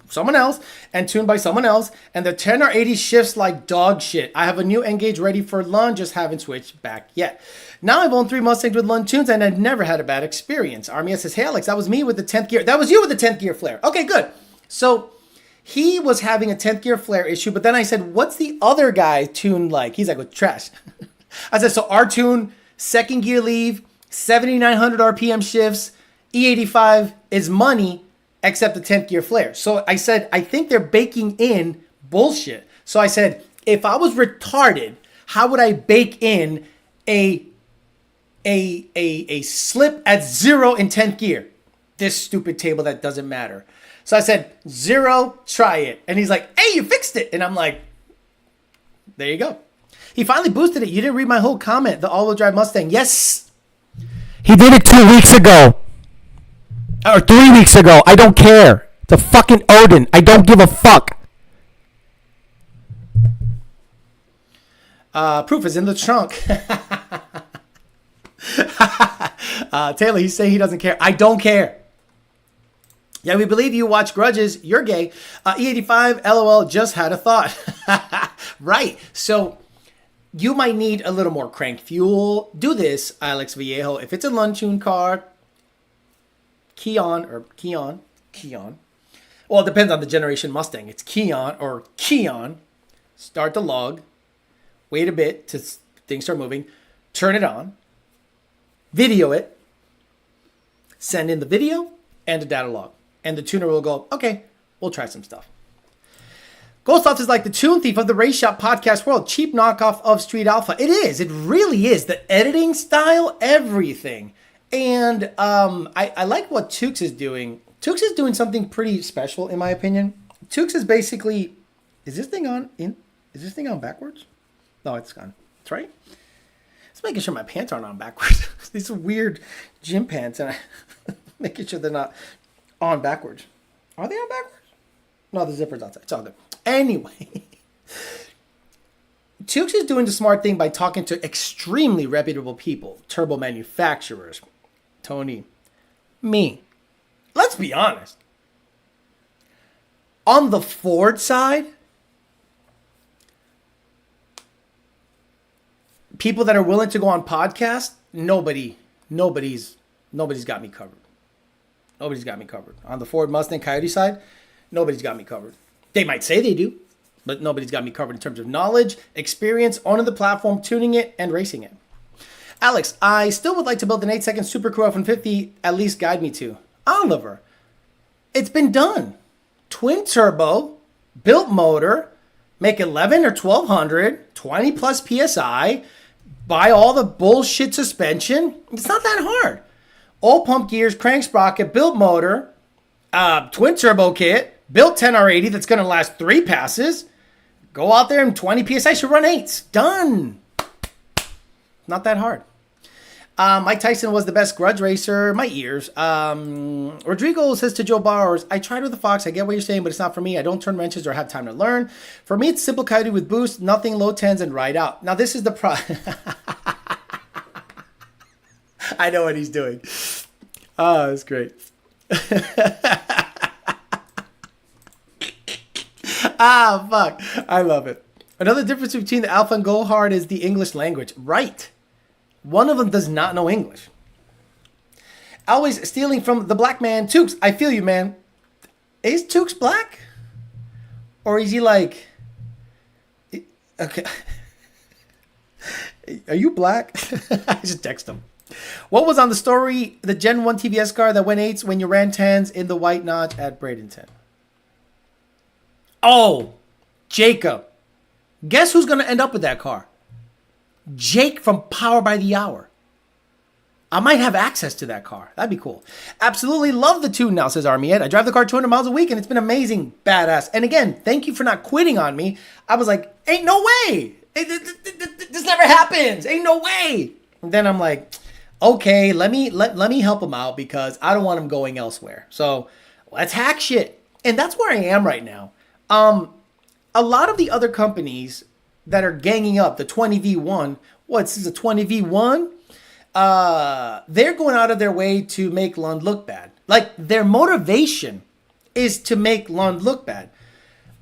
someone else and tuned by someone else. And the 10R80 shifts like dog shit. I have a new Engage ready for Lund, just haven't switched back yet. Now I've owned 3 Mustangs with Lund tunes and I've never had a bad experience. Armia says, hey Alex, that was me with the 10th gear. That was you with the 10th gear flare. Okay, good. So he was having a 10th gear flare issue, but then I said, what's the other guy tuned like? He's like, with trash. I said, so our tune, 2nd gear leave, 7,900 RPM shifts, E85 is money, except the 10th gear flare. So I said, I think they're baking in bullshit. So I said, if I was retarded, how would I bake in a slip at 0 in 10th gear? This stupid table that doesn't matter. So I said, 0, try it. And he's like, hey, you fixed it. And I'm like, there you go. He finally boosted it. You didn't read my whole comment, the all-wheel drive Mustang. Yes. He did it 2 weeks ago. Or 3 weeks ago. I don't care. It's a fucking Odin. I don't give a fuck. Proof is in the trunk. Taylor, he's saying he doesn't care. I don't care. Yeah, we believe you watch Grudges. You're gay. E85, LOL, just had a thought. Right. So you might need a little more crank fuel. Do this, Alex Vallejo. If it's a Lund-tuned car, Keon. Well, it depends on the generation Mustang. It's Keon. Start the log. Wait a bit till things start moving. Turn it on. Video it. Send in the video and the data log. And the tuner will go, okay, we'll try some stuff. GoldSoft is like the tune thief of the race shop podcast world. Cheap knockoff of Street Alpha. It is. It really is. The editing style, everything. And I like what Tukes is doing. Tukes is doing something pretty special, in my opinion. Tukes is basically, is this thing on backwards? No, it's gone. That's right. Just making sure my pants aren't on backwards. These are weird gym pants, and I'm making sure they're not on backwards. Are they on backwards? No, the zipper's outside. It's all good. Anyway, Tukes is doing the smart thing by talking to extremely reputable people, turbo manufacturers, Tony, me. Let's be honest. On the Ford side, people that are willing to go on podcasts, nobody's got me covered. Nobody's got me covered. On the Ford Mustang Coyote side, nobody's got me covered. They might say they do, but nobody's got me covered in terms of knowledge, experience, owning the platform, tuning it, and racing it. Alex, I still would like to build an 8-second Super Crew F-150, at least guide me to. Oliver, it's been done. Twin turbo, built motor, make 11 or 1200, 20 plus PSI, buy all the bullshit suspension. It's not that hard. All pump gears, crank sprocket, built motor, twin turbo kit, built 10R80 that's going to last 3 passes. Go out there and 20 PSI should run 8s. Done. Not that hard. Mike Tyson was the best grudge racer. My ears. Rodrigo says to Joe Bowers, I tried with the Fox. I get what you're saying, but it's not for me. I don't turn wrenches or have time to learn. For me, it's simple coyote with boost, nothing, low 10s, and ride out. Now, this is the I know what he's doing. Oh, that's great. Fuck. I love it. Another difference between the Alpha and Go Hard is the English language. Right. One of them does not know English. Always stealing from the black man. Tukes, I feel you, man. Is Tukes black? Or is he like... Okay. Are you black? I just text him. What was on the story, the Gen 1 TVS car that went 8s when you ran 10s in the white notch at Bradenton? Oh, Jacob. Guess who's going to end up with that car? Jake from Power by the Hour. I might have access to that car. That'd be cool. Absolutely love the tune now, says Army Ed. I drive the car 200 miles a week and it's been amazing. Badass. And again, thank you for not quitting on me. I was like, ain't no way. This never happens. Ain't no way. And then I'm like, okay, let me help him out because I don't want him going elsewhere. So let's hack shit. And that's where I am right now. A lot of the other companies that are ganging up the 20V1, this is a 20V1? They're going out of their way to make Lund look bad. Like, their motivation is to make Lund look bad.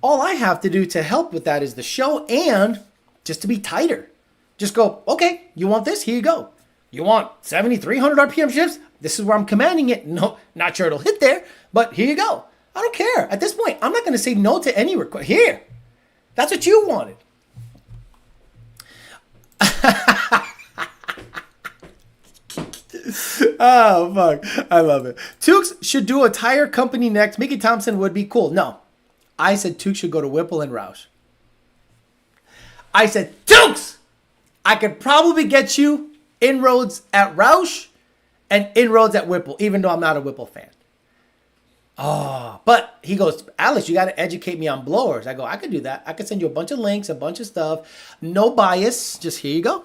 All I have to do to help with that is the show and just to be tighter. Just go, okay, you want this? Here you go. You want 7,300 RPM shifts? This is where I'm commanding it. No, not sure it'll hit there, but here you go. I don't care. At this point, I'm not going to say no to any request. Here. That's what you wanted. Oh, fuck. I love it. Tukes should do a tire company next. Mickey Thompson would be cool. No. I said Tukes should go to Whipple and Roush. I said, Tukes! I could probably get you inroads at Roush and inroads at Whipple, even though I'm not a Whipple fan. Oh, but he goes, Alex, you got to educate me on blowers. I go, I could do that. I could send you a bunch of links, a bunch of stuff. No bias. Just here you go.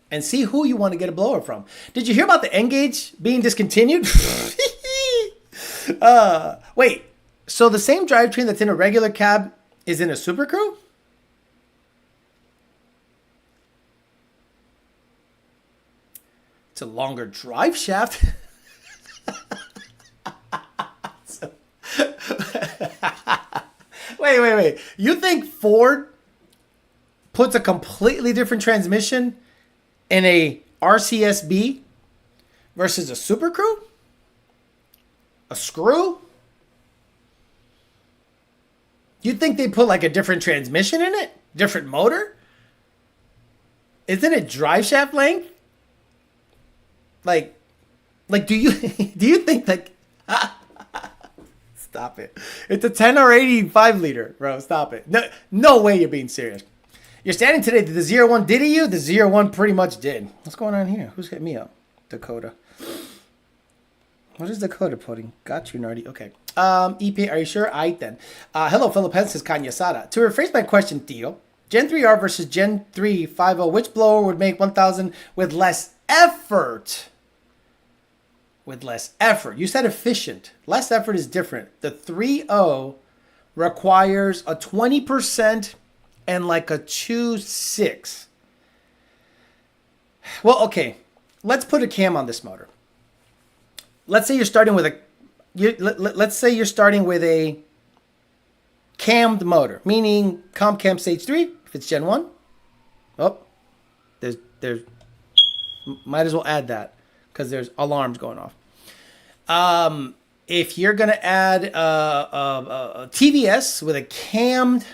And see who you want to get a blower from. Did you hear about the N-Gage being discontinued? Wait, so the same drivetrain that's in a regular cab is in a Super Crew? It's a longer drive shaft. Wait. You think Ford puts a completely different transmission in a RCSB versus a Super Crew? A screw? You think they put like a different transmission in it? Different motor? Isn't it drive shaft length? Like do you think like stop it. It's a 10 or 85 liter, bro. Stop it. No way you're being serious. You're standing today. Did the ZR-1 did you? The ZR-1 pretty much did. What's going on here? Who's hit me up? Dakota. What is Dakota putting? Got you, Nardy. Okay. EP, are you sure? Aight then. Hello, Philippines, says Kanya Sada. To rephrase my question, Theo, Gen 3R versus Gen 3 5.0, which blower would make 1,000 with less effort? With less effort. You said efficient. Less effort is different. The 3.0 requires a 20% and like a 2.6. Well, okay. Let's put a cam on this motor. Let's say you're starting with a cammed motor, meaning comp cam stage 3 if it's Gen 1. Oh, there's might as well add that because there's alarms going off. If you're going to add a TVS with a cammed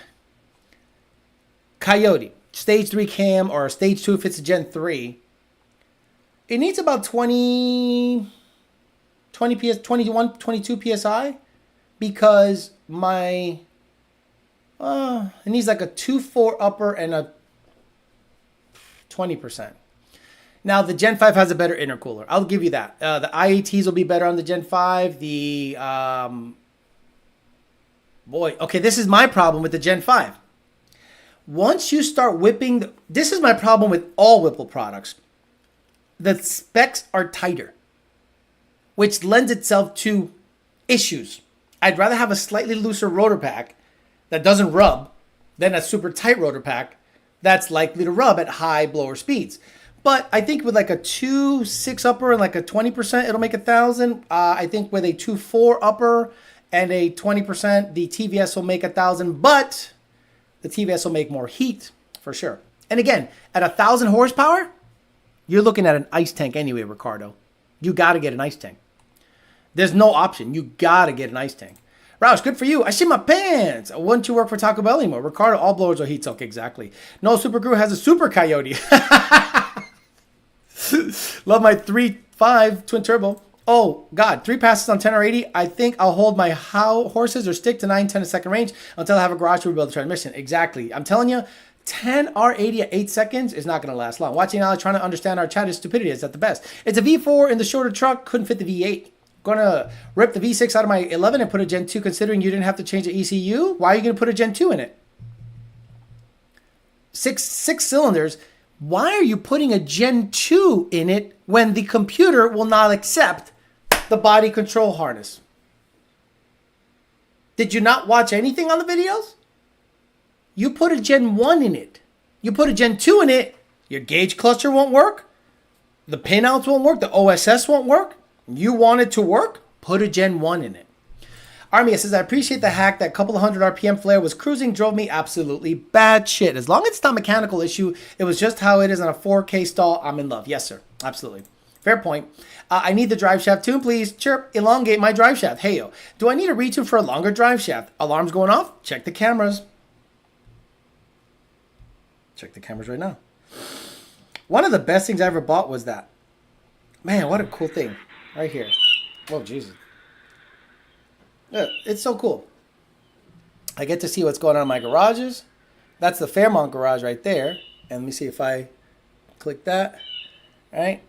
Coyote, stage 3 cam, or stage 2 if it's a Gen 3, it needs about 20 PS, 21, 22 PSI because it needs like a 2.4 upper and a 20%. Now, the Gen 5 has a better intercooler. I'll give you that. The IATs will be better on the Gen 5. Okay, this is my problem with the Gen 5. Once you start whipping, this is my problem with all Whipple products. The specs are tighter, which lends itself to issues. I'd rather have a slightly looser rotor pack that doesn't rub than a super tight rotor pack that's likely to rub at high blower speeds. But I think with like a 2.6 upper and like a 20%, it'll make 1,000. I think with a 2.4 upper and a 20%, the TVS will make 1,000. But the TVS will make more heat for sure. And again, at 1,000 horsepower, you're looking at an ice tank anyway, Ricardo. You got to get an ice tank. There's no option. You got to get an ice tank. Roush, good for you. I shit my pants. Wouldn't you work for Taco Bell anymore? Ricardo, all blowers are heat soak. Exactly. No Super Guru has a Super Coyote. Love my 3.5 twin turbo. Oh, God. 3 passes on 10 or 80. I think I'll hold my horses or stick to 9, 10 a second range until I have a garage to rebuild the transmission. Exactly. I'm telling you, 10 R80 at 8 seconds is not going to last long. Watching Alex trying to understand our chat is stupidity. It's at the best. It's a V4 in the shorter truck. Couldn't fit the V8. Going to rip the V6 out of my 11 and put a Gen 2 considering you didn't have to change the ECU. Why are you going to put a Gen 2 in it? Six cylinders. Why are you putting a Gen 2 in it when the computer will not accept the body control harness? Did you not watch anything on the videos? You put a Gen 1 in it. You put a Gen 2 in it, your gauge cluster won't work. The pinouts won't work. The OSS won't work. You want it to work? Put a Gen 1 in it. Armia says, I appreciate the hack. That couple of 100 RPM flare was cruising, drove me absolutely bad shit. As long as it's not a mechanical issue, it was just how it is on a 4K stall. I'm in love. Yes, sir. Absolutely. Fair point. I need the drive shaft tune, please. Chirp, elongate my drive shaft. Hey, yo. Do I need a retune for a longer drive shaft? Alarms going off? Check the cameras. Check the cameras right now. One of the best things I ever bought was that. Man, what a cool thing. Right here. Oh, Jesus. Yeah, it's so cool. I get to see what's going on in my garages. That's the Fairmont garage right there. And let me see if I click that. All right.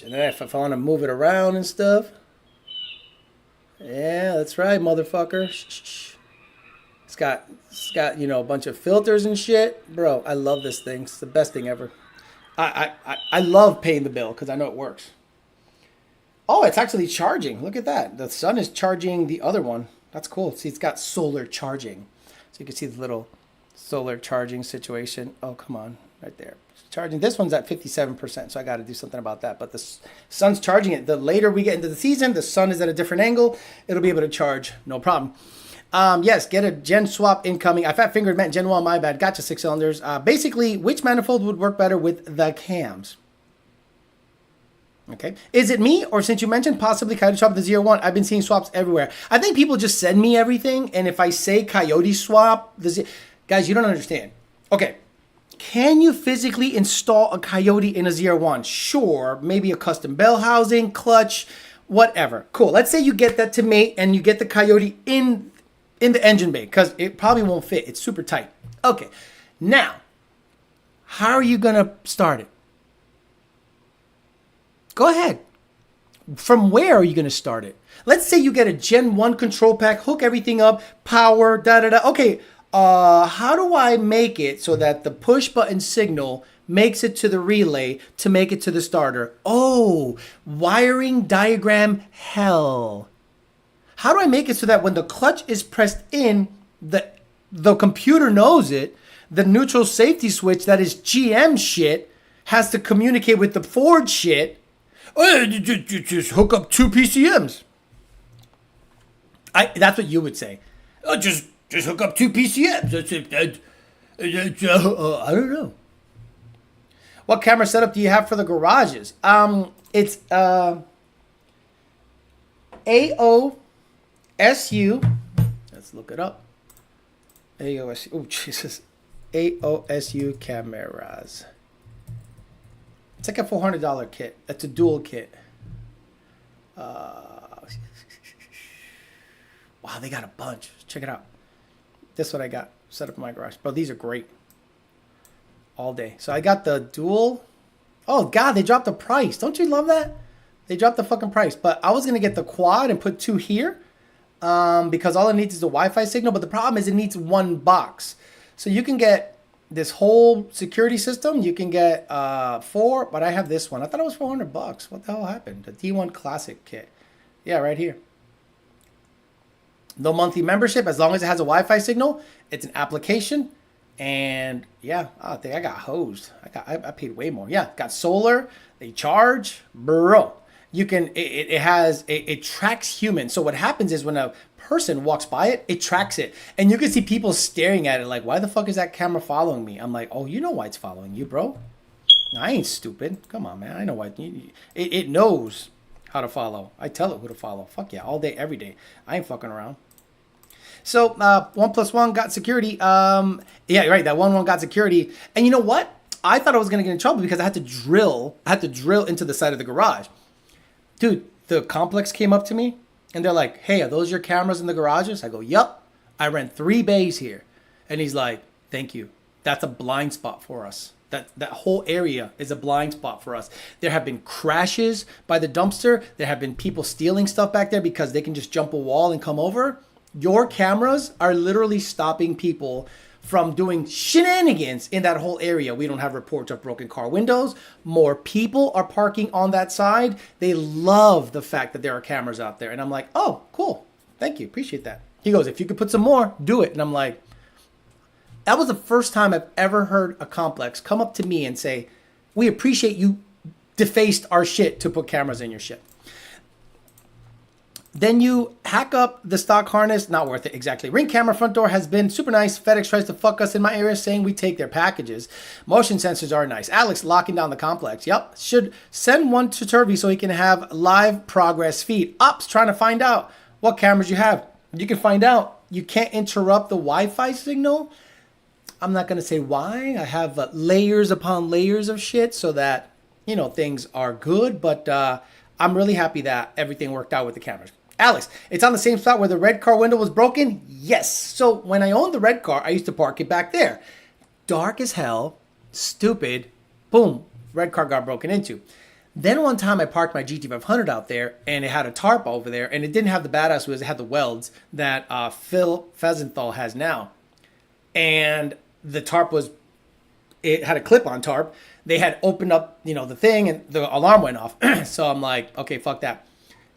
And then if I want to move it around and stuff. Yeah, that's right, motherfucker. Shh. It's got, you know, a bunch of filters and shit. Bro, I love this thing. It's the best thing ever. I love paying the bill because I know it works. Oh, it's actually charging. Look at that. The sun is charging the other one. That's cool. See, it's got solar charging. So you can see the little solar charging situation. Oh, come on. Right there. It's charging. This one's at 57%, so I got to do something about that. But the sun's charging it. The later we get into the season, the sun is at a different angle. It'll be able to charge. No problem. Yes, get a gen swap incoming. I fat fingered meant Gen 1, my bad. Gotcha, 6 cylinders. Basically, which manifold would work better with the cams? Okay. Is it me, or since you mentioned possibly Coyote swap the ZR-1, I've been seeing swaps everywhere. I think people just send me everything, and if I say Coyote swap, guys, you don't understand. Okay. Can you physically install a Coyote in a ZR-1? Sure. Maybe a custom bell housing, clutch, whatever. Cool. Let's say you get that to mate, and you get the Coyote in the engine bay, because it probably won't fit. It's super tight. Okay. Now, how are you going to start it? Go ahead. From where are you going to start it? Let's say you get a Gen 1 control pack, hook everything up, power, da-da-da. Okay, how do I make it so that the push button signal makes it to the relay to make it to the starter? Oh, wiring diagram hell. How do I make it so that when the clutch is pressed in, the computer knows it, the neutral safety switch that is GM shit has to communicate with the Ford shit? Oh, just hook up 2 PCMs. That's what you would say. Oh, just hook up 2 PCMs. That's it. I don't know. What camera setup do you have for the garages? It's AOSU. Let's look it up. AOSU. Oh, Jesus. AOSU cameras. It's like a $400 kit. That's a dual kit. Wow, they got a bunch. Check it out. This is what I got set up in my garage. Bro, these are great. All day. So I got the dual. Oh, God, they dropped the price. Don't you love that? They dropped the fucking price. But I was going to get the quad and put 2 here because all it needs is a Wi-Fi signal. But the problem is it needs 1 box. So you can get this whole security system. You can get 4, but I have this one. I thought it was $400. What the hell happened? The D1 Classic kit. Yeah, right here. No monthly membership as long as it has a Wi-Fi signal. It's an application. And yeah, I think I got hosed. I paid way more. Yeah, got solar. They charge, bro. You can. It tracks humans. So what happens is when a person walks by it, it tracks it, and you can see people staring at it like, why the fuck is that camera following me? I'm like, oh, you know why it's following you, bro. I ain't stupid. Come on, man. I know why. It knows how to follow. I tell it who to follow. Fuck yeah, all day, every day. I ain't fucking around. So 1+1 got security. Yeah, right. That 1 got security. And you know what? I thought I was gonna get in trouble because I had to drill into the side of the garage. Dude, the complex came up to me and they're like, "Hey, are those your cameras in the garages?" I go, "Yup. I rent 3 bays here." And he's like, "Thank you. That's a blind spot for us. That whole area is a blind spot for us. There have been crashes by the dumpster. There have been people stealing stuff back there because they can just jump a wall and come over. Your cameras are literally stopping people from doing shenanigans in that whole area. We don't have reports of broken car windows. More people are parking on that side. They love the fact that there are cameras out there." And I'm like, "Oh, cool. Thank you. Appreciate that." He goes, "If you could put some more, do it." And I'm like, that was the first time I've ever heard a complex come up to me and say, "We appreciate you defaced our shit to put cameras in your shit." Then you hack up the stock harness. Not worth it, exactly. Ring camera front door has been super nice. FedEx tries to fuck us in my area saying we take their packages. Motion sensors are nice. Alex locking down the complex. Yep. Should send one to Turvey so he can have live progress feed. Ops trying to find out what cameras you have. You can find out. You can't interrupt the Wi-Fi signal. I'm not going to say why. I have layers upon layers of shit so that, you know, things are good. But I'm really happy that everything worked out with the cameras. Alex, it's on the same spot where the red car window was broken? Yes. So when I owned the red car, I used to park it back there. Dark as hell, stupid, boom, red car got broken into. Then one time I parked my GT500 out there and it had a tarp over there and it didn't have the badass wheels, it had the welds that Phil Fesenthal has now. And the tarp it had a clip-on tarp. They had opened up, you know, the thing and the alarm went off. So I'm like, okay, fuck that.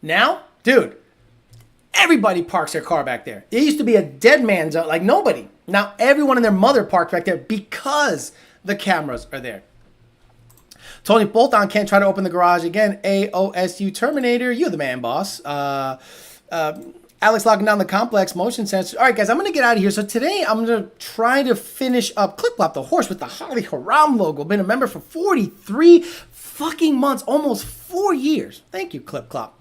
Now, dude, everybody parks their car back there. It used to be a dead man zone, like nobody. Now everyone and their mother parks back there because the cameras are there. Tony Bolton can't try to open the garage again. AOSU Terminator, you're the man, boss. Alex locking down the complex motion sensor. All right, guys, I'm going to get out of here. So today I'm going to try to finish up Clip Clop, the horse with the Holly Haram logo. Been a member for 43 fucking months, almost 4 years. Thank you, Clip Clop.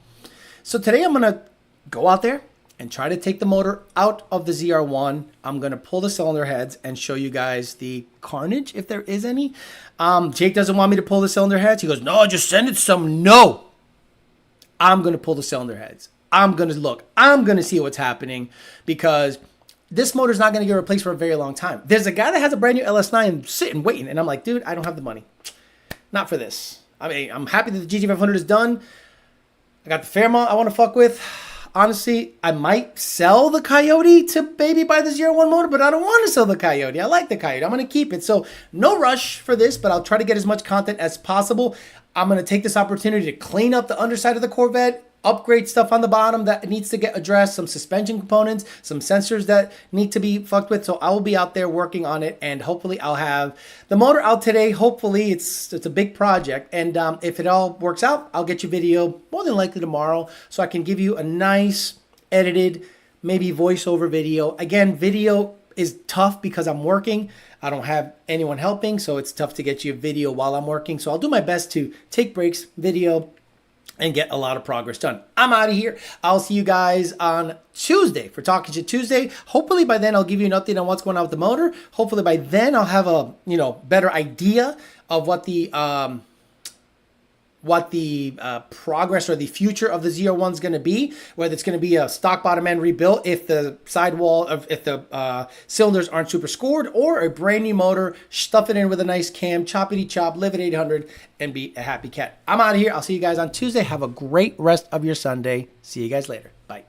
So today I'm going to go out there and try to take the motor out of the ZR-1. I'm going to pull the cylinder heads and show you guys the carnage, if there is any. Jake doesn't want me to pull the cylinder heads. He goes, "No, just send it some." No. I'm going to pull the cylinder heads. I'm going to look. I'm going to see what's happening because this motor's not going to get replaced for a very long time. There's a guy that has a brand new LS9 sitting, waiting. And I'm like, dude, I don't have the money. Not for this. I mean, I'm happy that the GT500 is done. I got the Fairmont I want to fuck with. Honestly, I might sell the Coyote to Baby buy the ZR-1 motor, but I don't want to sell the Coyote. I like the Coyote. I'm going to keep it. So no rush for this, but I'll try to get as much content as possible. I'm going to take this opportunity to clean up the underside of the Corvette, upgrade stuff on the bottom that needs to get addressed, some suspension components, some sensors that need to be fucked with. So I will be out there working on it, and hopefully I'll have the motor out today. Hopefully it's a big project, and if it all works out, I'll get you video more than likely tomorrow so I can give you a nice edited maybe voiceover video. Again, video is tough because I'm working. I don't have anyone helping, so it's tough to get you a video while I'm working. So I'll do my best to take breaks, video, and get a lot of progress done. I'm out of here. I'll see you guys on Tuesday for Talking Shit Tuesday. Hopefully by then I'll give you an update on what's going on with the motor. Hopefully by then I'll have a better idea of what the progress or the future of the ZR-1 is going to be, whether it's going to be a stock bottom end rebuilt if the sidewall if the cylinders aren't super scored, or a brand new motor, stuff it in with a nice cam, choppity chop, live at 800, and be a happy cat. I'm out of here. I'll see you guys on Tuesday. Have a great rest of your Sunday. See you guys later. Bye.